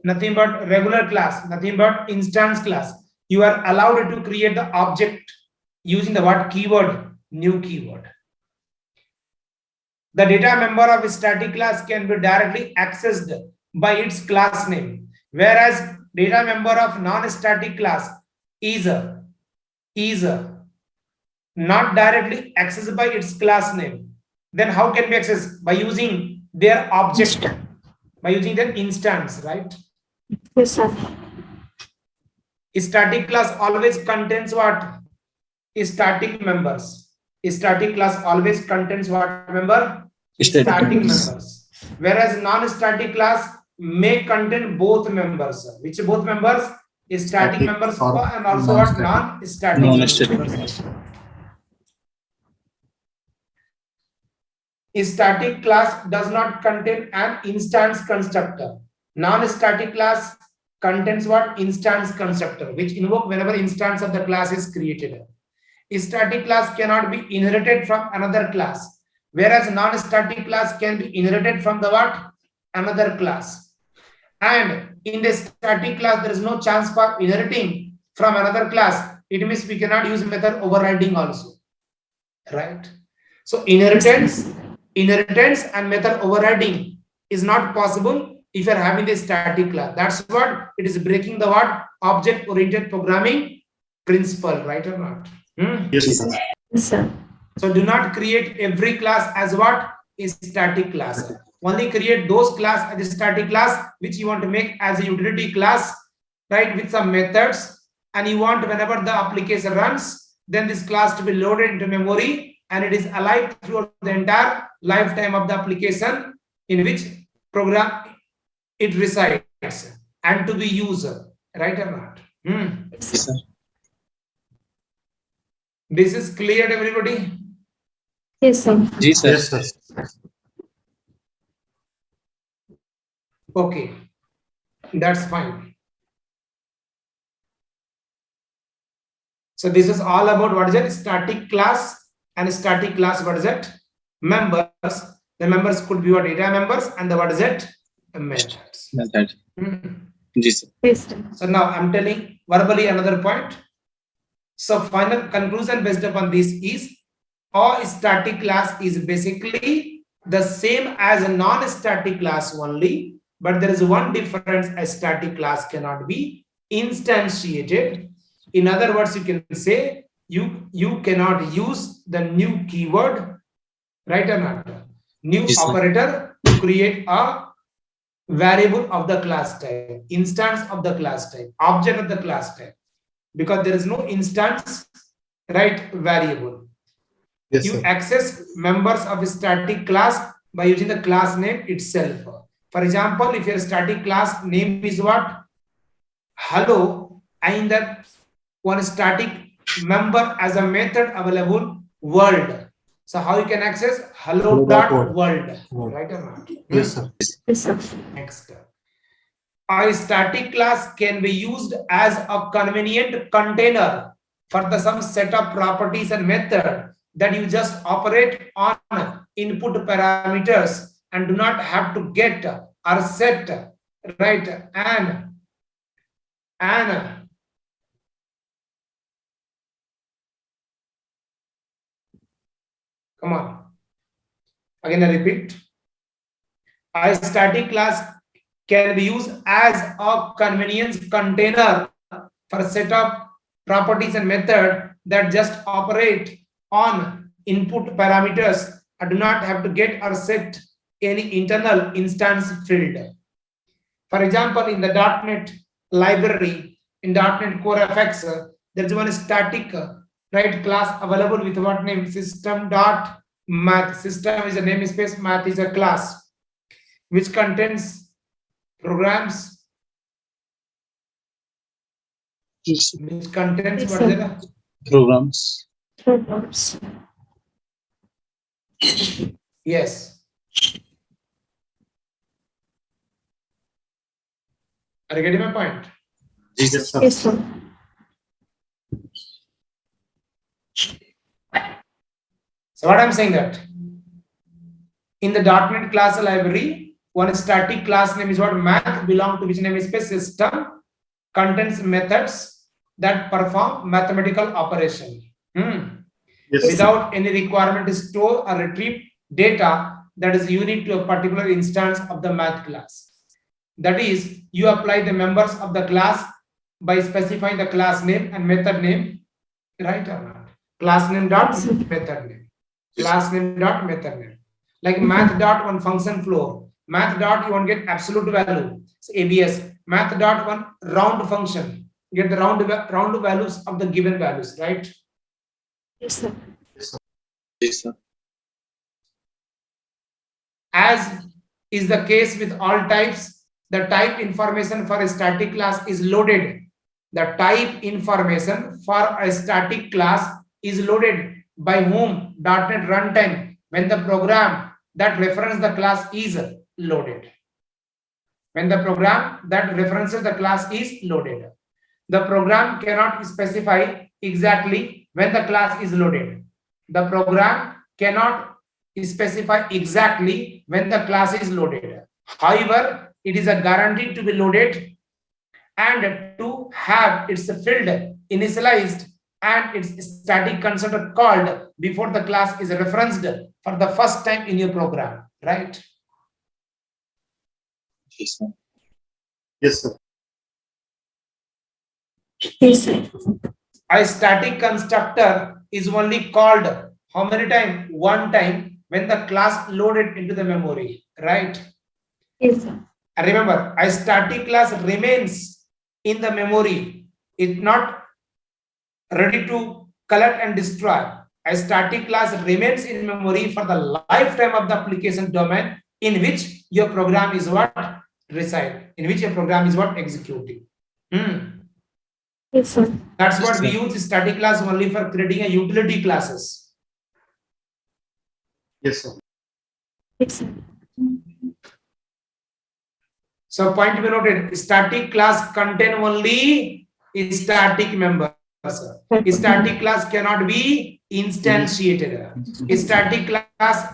nothing but regular class, nothing but instance class, you are allowed to create the object using the what keyword? New keyword. The data member of a static class can be directly accessed by its class name, whereas data member of non-static class is not directly accessed by its class name, then how can we access? By using their object, by using their instance, right? Yes, sir. Static class always contains what? Static members. Static class always contains what member? Static Static members. members. Whereas non-static class may contain both members. Which both members? Static Static members or and also what? non-static. Non-static Non-static members. Static class does not contain an instance constructor. Non-static class contains what? Instance constructor, which invoke whenever instance of the class is created. Static class cannot be inherited from another class, whereas non-static class can be inherited from the what? Another class. And in the static class, there is no chance for inheriting from another class. It means we cannot use method overriding also, right? So inheritance and method overriding is not possible if you are having a static class. That's what it is breaking the what? Object oriented programming principle, right or not? Yes, sir. Yes, sir. So do not create every class as what? Is static class. Only create those class as a static class which you want to make as a utility class, right? With some methods, and you want whenever the application runs, then this class to be loaded into memory and it is alive throughout the entire lifetime of the application in which program it resides and to be used, right or not? Yes, sir. This is clear to everybody? Yes, sir. Ji, sir. Yes, sir. Okay, that's fine. So this is all about what is it? Static class and static class. What is it? Members. The members could be what? Data members, and the what is it? Methods. Method. Ji, sir. Yes, sir. So now I'm telling verbally another point. So final conclusion based upon this is a static class is basically the same as a non-static class only, but there is one difference: a static class cannot be instantiated. In other words, you can say you cannot use the new keyword, right or not? New Yes, operator to create a variable of the class type, instance of the class type, object of the class type, because there is no instance, right, variable. Yes, You sir. access members of a static class by using the class name itself. For example, if your static class name is what? Hello, and that one static member as a method available world. So how you can access hello dot world, right or not? Yes, sir. Yes, sir. Next. A static class can be used as a convenient container for the some set of properties and method that you just operate on input parameters and do not have to get or set, right? And come on. Again, I repeat. A static class can be used as a convenience container for a set of properties and method that just operate on input parameters and do not have to get or set any internal instance field. For example, in the .NET library, in .NET Core FX, there is one static right class available with what name? System.math. System is a namespace, math is a class which contains programs, which contains Yes, what sir. is it? Programs. Programs. Yes. Are you getting my point? Yes, sir. Yes, sir. So what I'm saying that in the .NET class library, one static class name is what? Math belong to which namespace? System, contains methods that perform mathematical operation. Yes, sir. Without any requirement to store or retrieve data that is unique to a particular instance of the math class. That is, you apply the members of the class by specifying the class name and method name, right or not? Class name dot method name. Class name dot method name. Like math dot one function floor. Math dot you want to get absolute value. So ABS. Math dot one round function. Get the round values of the given values, right? Yes, sir. Yes, sir. As is the case with all types, the type information for a static class is loaded. The type information for a static class is loaded by whom? .NET runtime, when the program that references the class is loaded. When the program that references the class is loaded. The program cannot specify exactly when the class is loaded. The program cannot specify exactly when the class is loaded. However, it is a guarantee to be loaded and to have its field initialized and its static constructor called before the class is referenced for the first time in your program, right? Yes, sir. Yes, sir. Yes, sir. A static constructor is only called how many times? One time when the class loaded into the memory, right? Yes, sir. And remember, a static class remains in the memory. It's not ready to collect and destroy. A static class remains in memory for the lifetime of the application domain in which your program is what reside, in which your program is what executing. Yes, sir. That's what we use static class only for creating a utility classes. Yes, sir. So point to be noted, static class contain only static members. A static class cannot be instantiated. A static class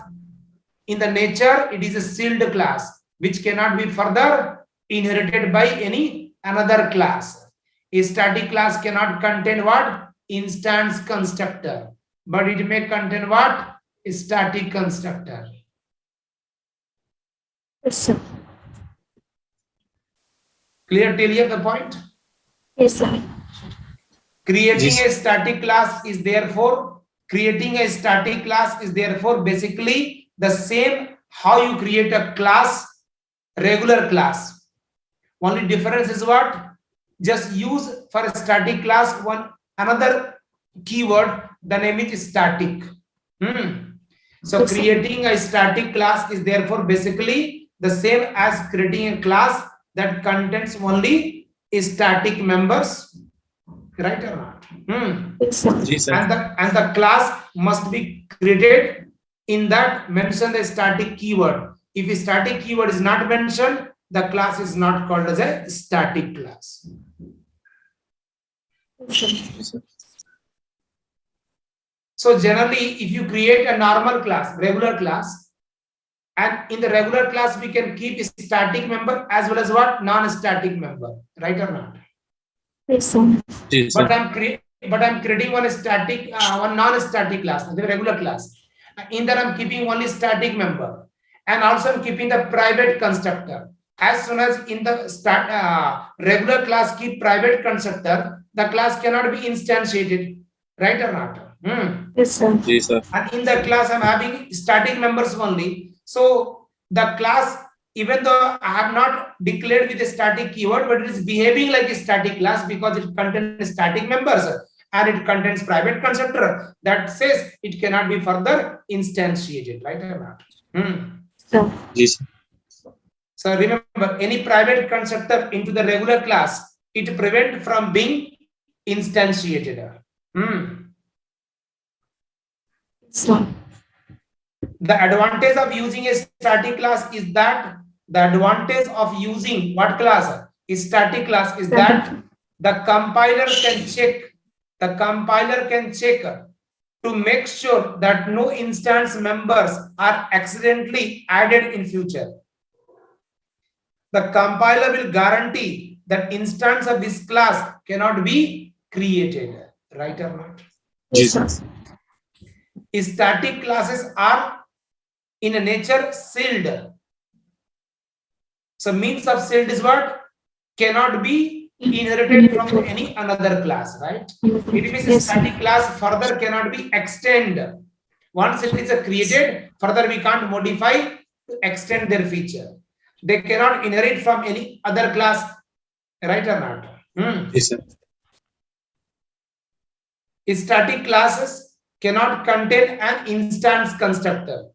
in the nature, it is a sealed class which cannot be further inherited by any another class. A static class cannot contain what? Instance constructor, but it may contain what? A static constructor. Yes, sir. Clear till here the point? Yes, sir. Creating a static class is therefore basically the same how you create a class, regular class. Only difference is what? Just use for a static class one another keyword, the name is static. So Yes, sir. creating a static class is therefore basically the same as creating a class that contains only static members, right or not? Yes, sir. Yes, sir. And the class must be created in that mention the static keyword. If a static keyword is not mentioned, the class is not called as a static class. Yes, sir. So generally, if you create a normal class, regular class, and in the regular class we can keep a static member as well as what? Non-static member, right or not? Yes, sir. Yes, sir. But I'm creating one static, one non-static class, the regular class. In that I'm keeping only static member, and also I'm keeping the private constructor. As soon as in the regular class keep private constructor, the class cannot be instantiated, right or not? Yes, sir. Yes, sir. And in the class I'm having static members only. So the class, even though I have not declared with a static keyword, but it is behaving like a static class because it contains static members and it contains private constructor that says it cannot be further instantiated, right or not? So, Yes, sir. So remember, any private constructor into the regular class, it prevents from being instantiated. so, The advantage of using a static class is that the advantage of using what class? A static class is that the compiler can check to make sure that no instance members are accidentally added in future. The compiler will guarantee that instance of this class cannot be created, right or not? Yes, sir. Static classes are in a nature sealed. So means of sealed is what? Cannot be inherited from any another class, right? It means Yes, sir. static class further cannot be extended. Once it is created, further we can't modify to extend their feature. They cannot inherit from any other class, right or not? Yes, sir. Static classes cannot contain an instance constructor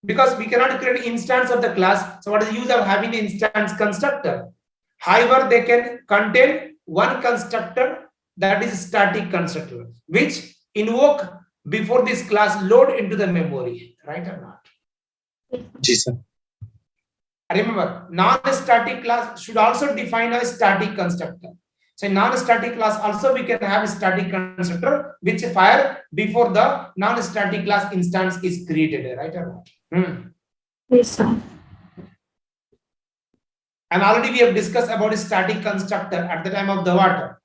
because we cannot create instance of the class. So what is the use of having the instance constructor? However, they can contain one constructor, that is static constructor, which invoke before this class load into the memory, right or not? Yes, sir. Remember, non-static class should also define a static constructor. So in non-static class also we can have a static constructor which fire before the non-static class instance is created, right or not? Yes, sir. And already we have discussed about a static constructor at the time of the what?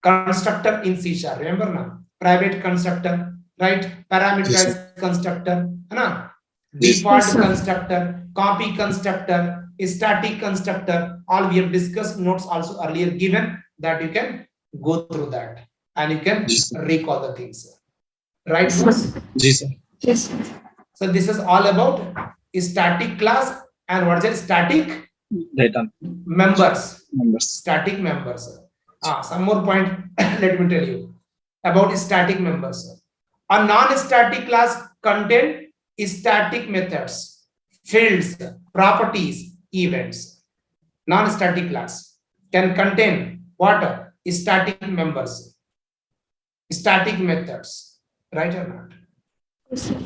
Constructor in C#. Remember now? Private constructor, right? Parameterized constructor, default Yes, sir. constructor, copy constructor, static constructor. All we have discussed, notes also earlier given, that you can go through that and you can Yes, sir. recall the things. Right? Yes, Boss? sir. Yes, sir. Yes, sir. So this is all about static class and what is it? Static Data members. members. Static members. Some more point let me tell you about static members. A non-static class contain static methods, fields, properties, events. Non-static class can contain what? Static members, static methods, right or not? Yes, sir.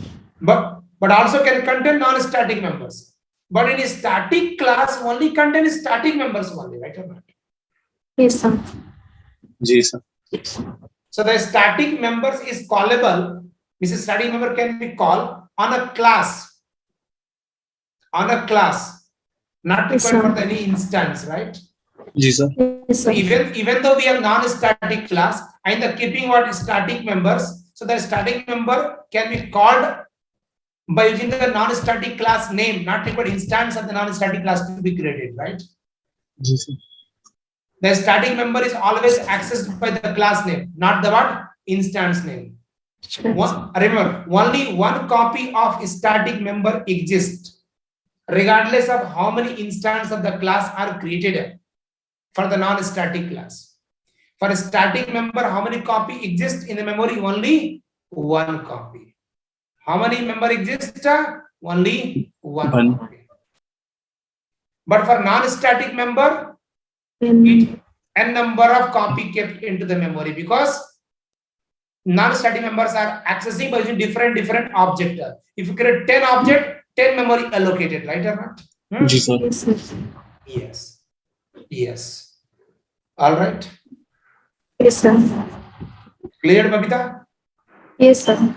But also can contain non-static members. But in a static class only contain static members only, right or not? Yes, sir. Yes, sir. So the static members is callable. Mrs. Static member can be called on a class. On a class, not Yes, required sir. for any instance, right? Yes, sir. Yes, So sir. even though we have non-static class and the keeping what static members, so the static member can be called by using the non-static class name, not required instance of the non-static class to be created, right? Yes, sir. The static member is always accessed by the class name, not the what? Instance name. Remember, only one copy of static member exists, regardless of how many instances of the class are created for the non-static class. For a static member, how many copy exist in the memory? Only one copy. How many member exist? Only one copy. But for non-static member, it n number of copy kept into the memory because non-static members are accessing by using different object. If you create 10 object, 10 memory allocated, right or not? Yes, sir. Yes, sir. Yes. Yes. All right. Yes, sir. Clear, Babita? Yes, sir.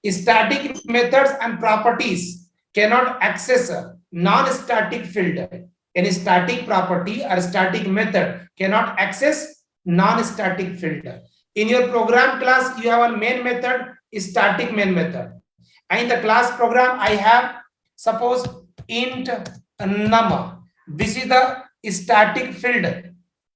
Static methods and properties cannot access a non-static field. Any static property or static method cannot access non-static field. In your program class, you have a main method, static main method. And in the class program, I have, suppose, int num. This is the static field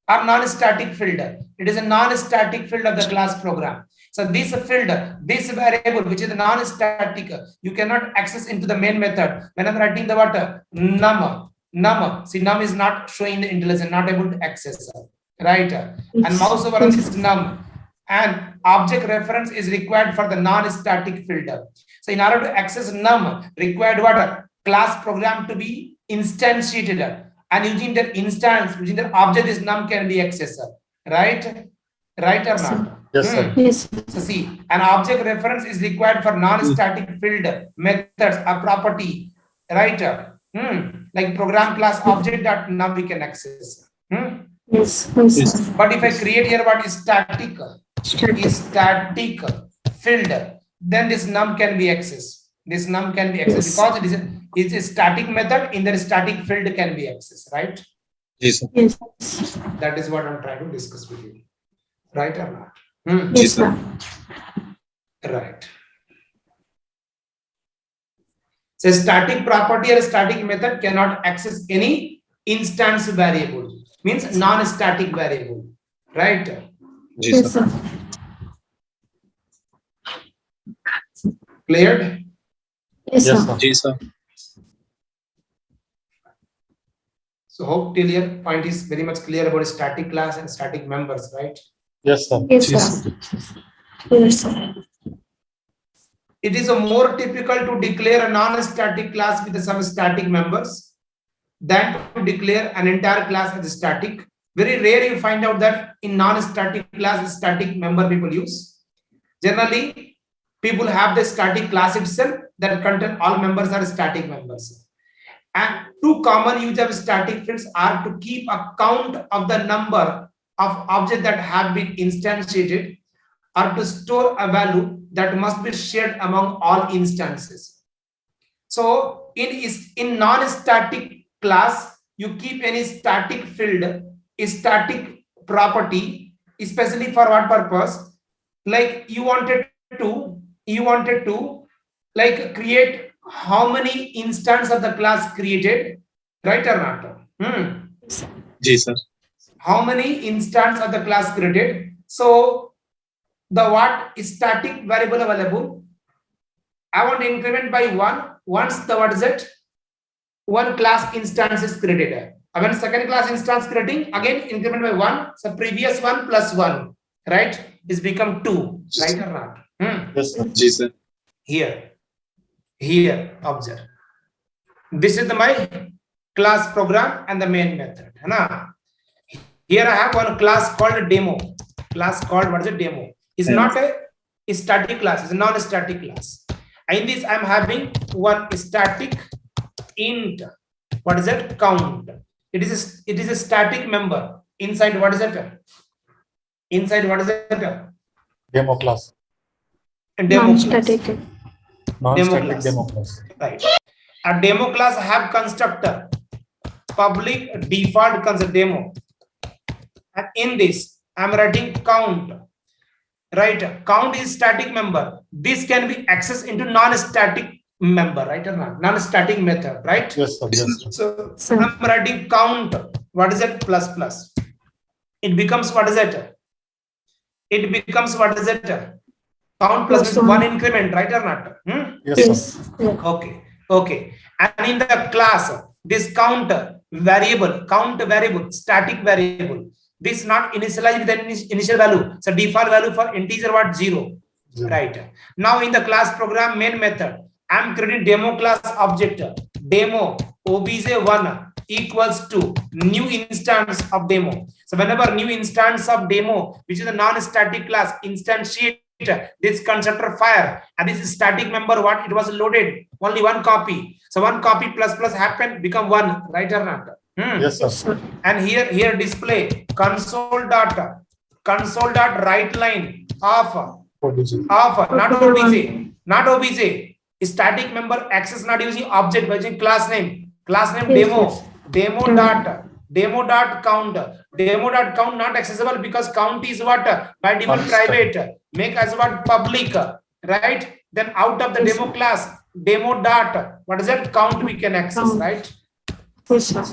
or non-static field. It is a non-static field of the class program. So this field, this variable, which is the non-static, you cannot access into the main method. When I'm writing the what? Num. See, num is not showing the intelligence, not able to access. Right? And mouse over on this num. And object reference is required for the non-static field. So in order to access num, required what? Class program to be instantiated. And using that instance, using that object, this num can be accessed. Right? Right or not? Yes, sir. Yes. So see, an object reference is required for non-static field methods or property, right? Like program class object that now we can access. Yes. Yes, sir. But if I create here what is static field, then this num can be accessed. This num can be accessed because it is a static method. In the static field can be accessed, right? Yes, sir. Yes. That is what I'm trying to discuss with you, right or not? Yes, sir. Right. So static property or static method cannot access any instance variable. means non-static variable, right? जी Yes, sir. sir. Cleared? Yes, Yes, sir. sir. जी sir. So hope till here point is very much clear about static class and static members, right? Yes, sir. Yes, जी sir. Sir. Yes, sir. It is a more typical to declare a non-static class with some static members than to declare an entire class as static. Very rare you find out that in non-static class, static member people use. Generally, people have the static class itself that contain all members are static members. And two common use of static fields are to keep a count of the number of objects that have been instantiated, or to store a value that must be shared among all instances. So in non-static class, you keep any static field, a static property, especially for what purpose? Like you wanted to like create how many instance of the class created, right or not? जी sir. How many instance of the class created? So the what is static variable available, I want to increment by 1 once the what is it, one class instance is created. When second class instance creating, again increment by 1, so previous one plus 1, right, is become 2, right or not? Yes, sir. जी sir. Here observe, this is my class program and the main method, है ना? Here I have one class called demo. Class called what is it? Demo. Is not a static class, it's a non-static class. In this I'm having one static int, what is it, count. It is a static member inside what is it, inside what is it, Demo class. demo class. Non-static. Non-static class. demo class. Right. A demo class have constructor, public default concept demo, and in this I'm writing count, right? Count is static member. This can be accessed into non-static member, right or not? Non-static method, right? Yes, sir. Yes, sir. So Sir. I'm writing count, what is it, plus plus. It becomes what is it? It becomes what is it? Count plus Plus means one one. increment, right or not? Yes, Yes. sir. Yeah. Okay. And in the class, this count variable, static variable, this not initialized with the initial value. So default value for integer what, 0. Zero. Right. Now in the class program main method, I'm creating demo class object, demo obj1 equals to new instance of demo. So whenever new instance of demo, which is a non-static class, instantiate this constructor fire, and this is static member what it was loaded, only one copy. So one copy plus plus happened, become 1, right or not? Yes, sir. And here display console dot write line of not obj, static member access not using object but using class name Yes, demo dot count not accessible because count is what by default private, make as what public, right? Then out of the Yes. demo class demo dot what is that, count we can access, Count. right? Yes, sir.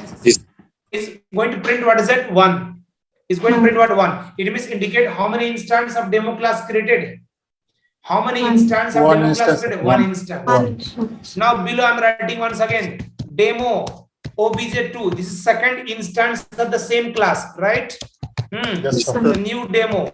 Is going to print what is that, 1 is going to print what, 1. It means indicate how many instance of demo class created, how many One. instance of One demo class instance. created, One. one instance. One. Now below I'm writing once again demo obj2, this is second instance of the same class, right? Yes, sir. The new demo.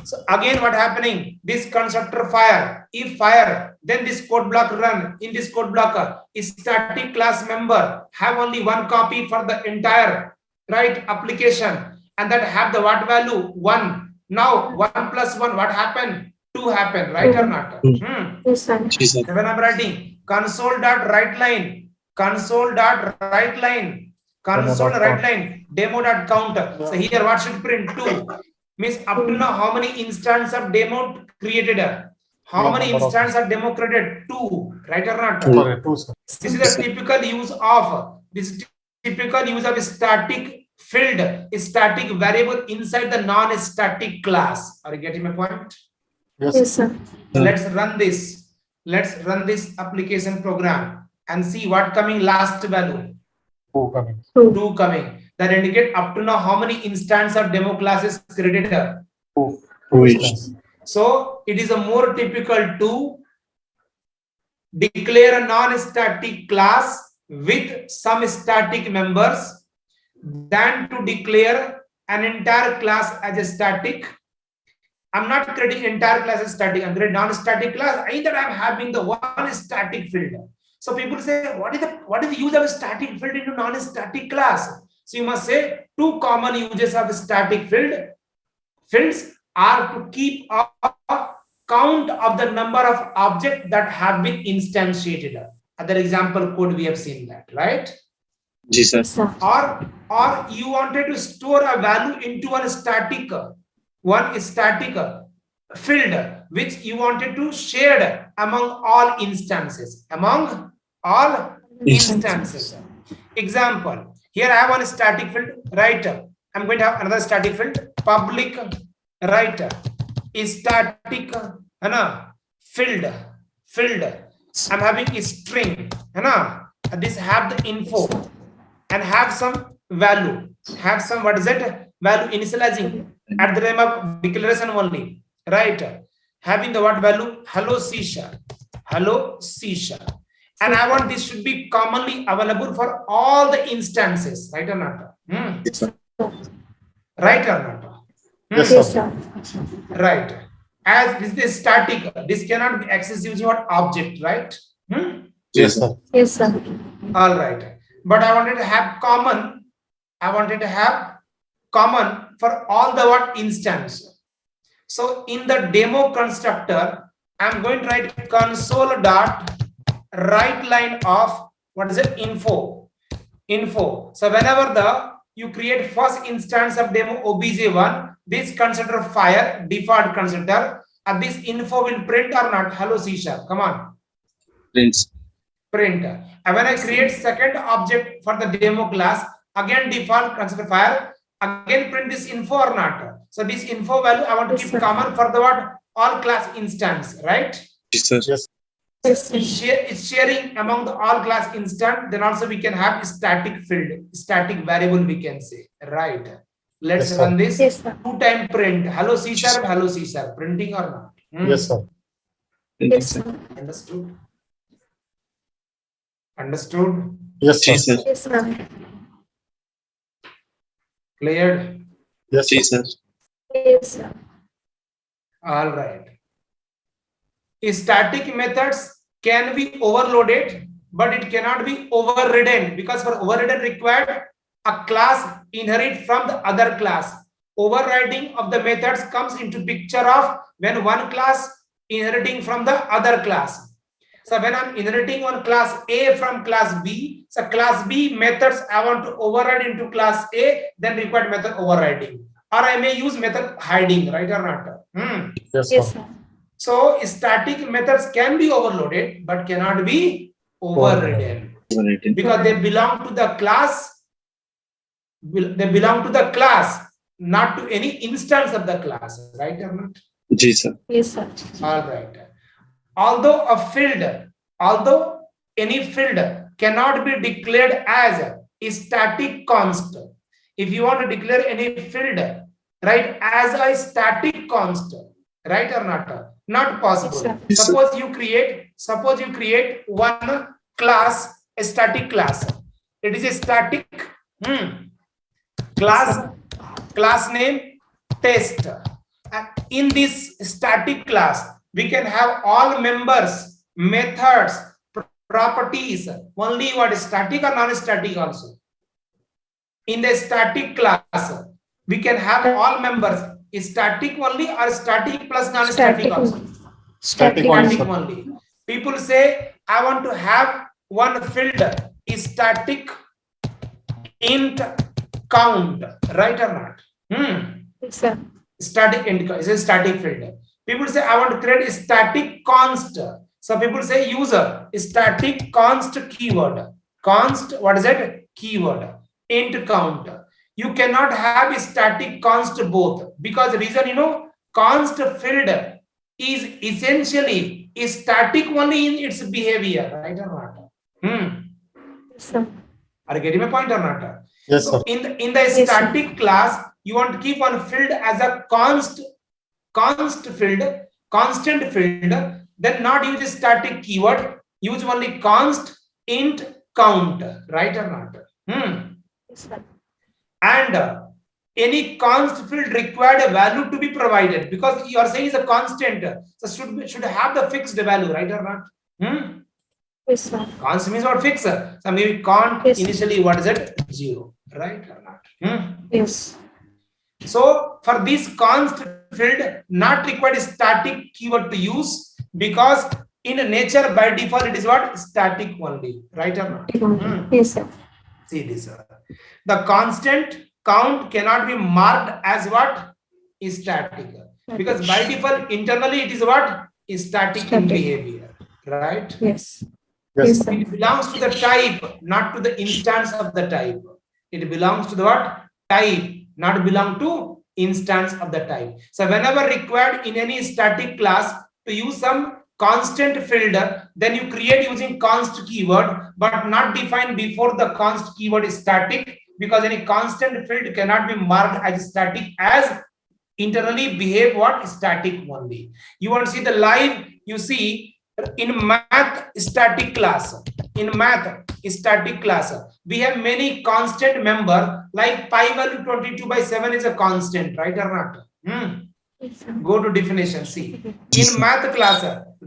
So again what happening, this constructor fire, if fire, then this code block run. In this code blocker is static class member have only one copy for the entire, right, application, and that have the what value, 1. Now 1 plus 1 what happened, 2 happened, right or not? Yes, sir. When I'm writing console dot write line demo dot counter. So here what should print, 2, means up to now how many instance of demo created, how many instance of demo created, 2, right or not? Correct. Two, sir. This is a typical use of static field, a static variable inside the non-static class. Are you getting my point? Yes, Yes, sir. Let's run this application program and see what coming, last value, two coming. 2. 2 coming. that indicate up to now how many instances of demo classes created here. So it is a more typical to declare a non-static class with some static members than to declare an entire class as a static. I'm not creating entire class as static. I'm creating non-static class. Either I'm having the one static field. So people say, what is the use of a static field into non-static class? So you must say two common uses of a static fields are to keep a count of the number of objects that have been instantiated. Other example code we have seen that, right? Ji sir. Or you wanted to store a value into one static field which you wanted to share among all instances. Example, here I have one static field, right? I'm going to have another static field, public, right? Is static field. I'm having a string, this have the info and have some value, have some value initializing at the time of declaration only, right? Having the what value? Hello C#, and I want this should be commonly available for all the instances, right or not? Right or not? Yes, sir. Right. As this is static, this cannot be accessed using what object, right? Yes, sir. Yes, sir. All right. But I wanted to have common. For all the what instance. So in the demo constructor, I'm going to write console dot write line of what is it? Info. So whenever you create first instance of demo obj1, this constructor fire default constructor, and this info will print or not? Hello C#. Come on. Prince. Print. And when I create second object for the demo class, again default constructor fire, again print this info or not. So this info value I want to keep common for the what? All class instance, right? Yes, sir. Yes. It's sharing among the all class instance. Then also we can have static field, static variable we can say, right? Let's Yes, run this. Yes, sir. Two-time print. Hello C#, hello C#. Printing or not? Yes, sir. Yes, sir. Understood? Yes, sir. Yes, sir. Yes, sir. Cleared? Yes, Yes, sir. sir. Yes, sir. All right. Static methods can be overloaded, but it cannot be overridden, because for overridden required a class inherit from the other class. Overriding of the methods comes into picture of when one class inheriting from the other class. So when I'm inheriting one class A from class B, so class B methods I want to override into class A, then required method overriding. Or I may use method hiding, right or not? Yes, Yes, sir. sir. So static methods can be overloaded, but cannot be overridden, Overridden. because they belong to the class. They belong to the class, not to any instance of the class, right or not? Yes, sir. Yes, sir. All right. Although any field cannot be declared as a static const. If you want to declare any field, right, as a static const, right or not? Not possible. Yes, sir. Suppose you create one class, a static class. It is a static class name test. And in this static class, we can have all members, methods, properties, only what is static or non-static also. In the static class, we can have all members, static only or static plus non-static also. Static Static only. only. People say, I want to have one field is static int count, right or not? Yes, sir. Static int is a static field. People say, I want to create a static const. So people say user static const keyword. Const, what is that? Keyword. Int count. You cannot have a static const both, because the reason, const field is essentially static only in its behavior, right or not? Yes, sir. Are you getting my point or not? Yes, So sir. in the Yes, sir. static class, you want to keep one field as a constant field, then not use a static keyword, use only const, int, count, right or not? Yes, sir. And any const field required a value to be provided, because you are saying is a constant, so should have the fixed value, right or not? Yes, sir. Const means what? Fixed. So maybe count Yes, sir. initially, what is it? 0, right or not? Yes. So for this const field, not required static keyword to use, because in nature by default it is what? Static only, right or not? Yes, sir. See this. The constant count cannot be marked as what? Is static. Because by default internally it is what? Is static in Static. behavior, right? Yes. Yes, Yes, sir. sir. It belongs to the type, not to the instance of the type. It belongs to the what? Type, not belong to instance of the type. So whenever required in any static class to use some constant field, then you create using const keyword, but not defined before the const keyword is static, because any constant field cannot be marked as static, as internally behave what? Static only. You want to see the live, you see in math static class, we have many constant member, like pi value 22/7 is a constant, right or not? Yes, sir. Go to definition, see. Yes, In sir. math class,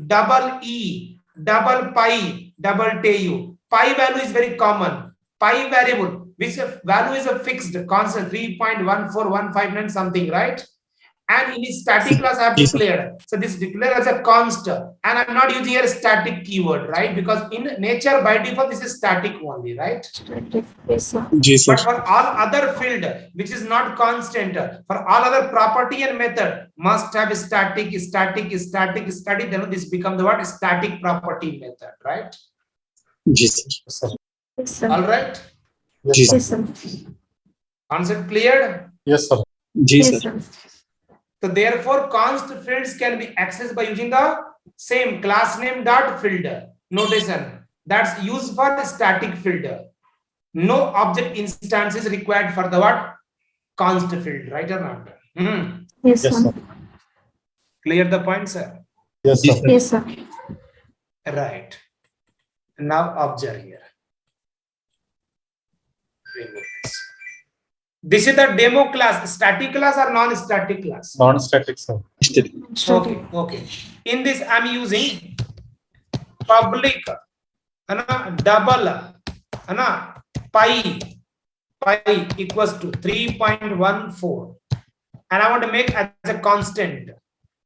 double e, double pi, double tu. Pi value is very common. Pi variable, which value is a fixed constant, 3.14159 something, right? And in this static class I have Yes, sir. declared. So this declared as a const, and I'm not using here a static keyword, right? Because in nature by default this is static only, right? Static. Yes, sir. Yes, sir. But for all other field which is not constant, for all other property and method must have static, then this become the what? Static property method, right? Yes, sir. Yes, sir. Yes, sir. All right. Yes, Yes, sir. Yes, sir. Concept cleared? Yes, sir. Yes, Yes, sir. sir. So therefore, const fields can be accessed by using the same class name dot field notation that's used for the static field. No object instance is required for the what? Const field, right or not? Yes, Yes, sir. sir. Clear the point, sir? Yes, Yes, sir. sir. Yes, sir. Right. Now observe here. Remove this. This is the demo class. Static class or non-static class? Non-static, sir. Static. Static. Okay. In this, I'm using public, double, pi equals to 3.14, and I want to make as a constant.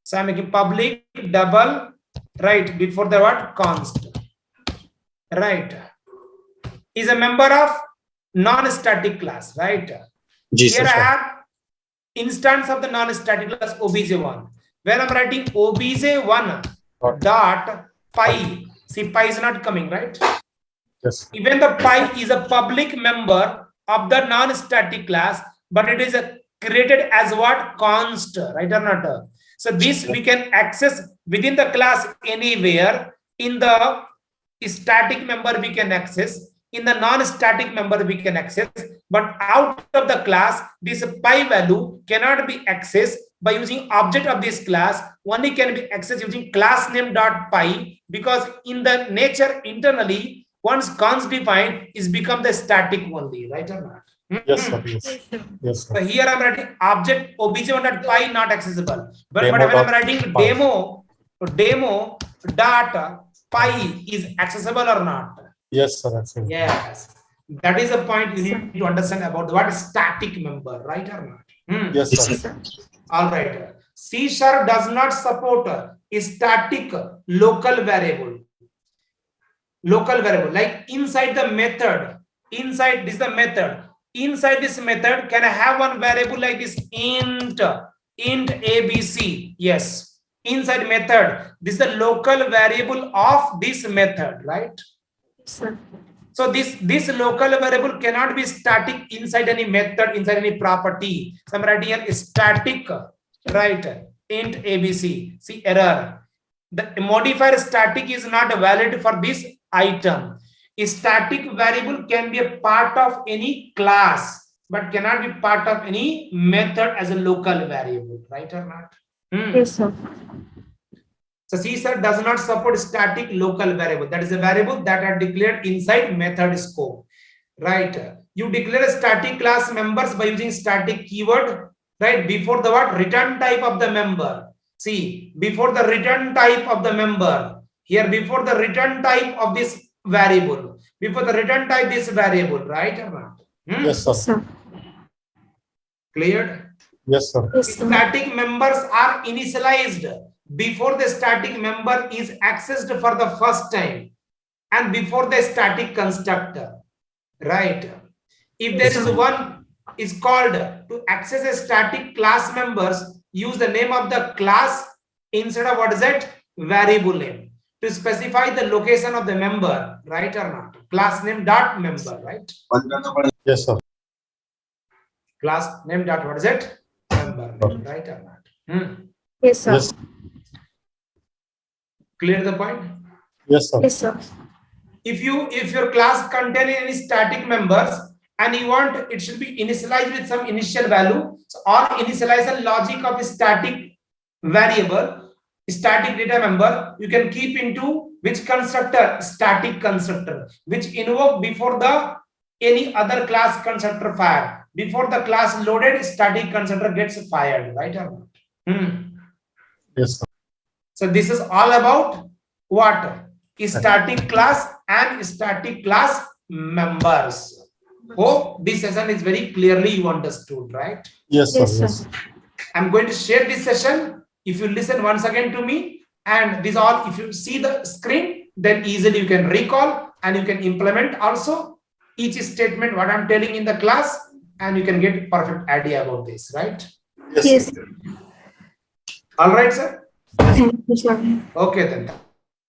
So I'm making public double, right, before the what? Const, right, is a member of non-static class, right? Yes, Here sir. I have instance of the non-static class obj1. When I'm writing obj1 dot pi, see pi is not coming, right? Yes. Even the pi is a public member of the non-static class, but it is created as what? Const, right or not? So this we can access within the class anywhere. In the static member we can access, in the non-static member we can access, but out of the class this pi value cannot be accessed by using object of this class, only can be accessed using class name dot pi, because in the nature internally once const defined is become the static only, right or not? Yes, sir. Yes. Yes, So sir. here I'm writing object obj1 dot pi not accessible, but Demo when I'm dot writing pi. demo dot pi is accessible or not? Yes, sir. That's it. Yes, that is a point you need to understand about what static member, right or not? Yes, Yes, sir. sir. All right. C# does not support a static local variable. Like inside the method, inside this is the method. Inside this method, can I have one variable like this? Int ABC. Yes. Inside method, this is the local variable of this method, right? Yes, sir. So this local variable cannot be static inside any method, inside any property. So I'm writing here static, right? Int ABC. See error. The modifier static is not valid for this item. A static variable can be a part of any class, but cannot be part of any method as a local variable, right or not? Yes, sir. So C sir does not support static local variable. That is a variable that are declared inside method scope. Right. You declare a static class members by using static keyword, right? Before the what? Return type of the member. See, before the return type of the member, here before the return type of this variable, before the return type this variable, right or not? Yes, Yes, sir. sir. Cleared? Yes, sir. Yes, sir. Static members are initialized before the static member is accessed for the first time and before the static constructor, right? If there is one is called to access a static class members, use the name of the class instead of what is it? Variable name to specify the location of the member, right or not? Class name dot member, right? Yes, sir. Class name dot what is it? Member, right or not? Yes, sir. Yes. Clear the point? Yes, sir. Yes, sir. If your class contain any static members and you want it should be initialized with some initial value, so or initialization logic of a static variable, static data member, you can keep into which constructor? Static constructor, which invoke before the any other class constructor fire. Before the class loaded, static constructor gets fired, right or not? Yes, sir. So this is all about what? Static class and static class members. Hope this session is very clearly you understood, right? Yes, sir. Yes, sir. Yes. I'm going to share this session. If you listen once again to me, and this all, if you see the screen, then easily you can recall and you can implement also each statement what I'm telling in the class, and you can get perfect idea about this, right? Yes. All right, sir. Thank you, sir. Okay then.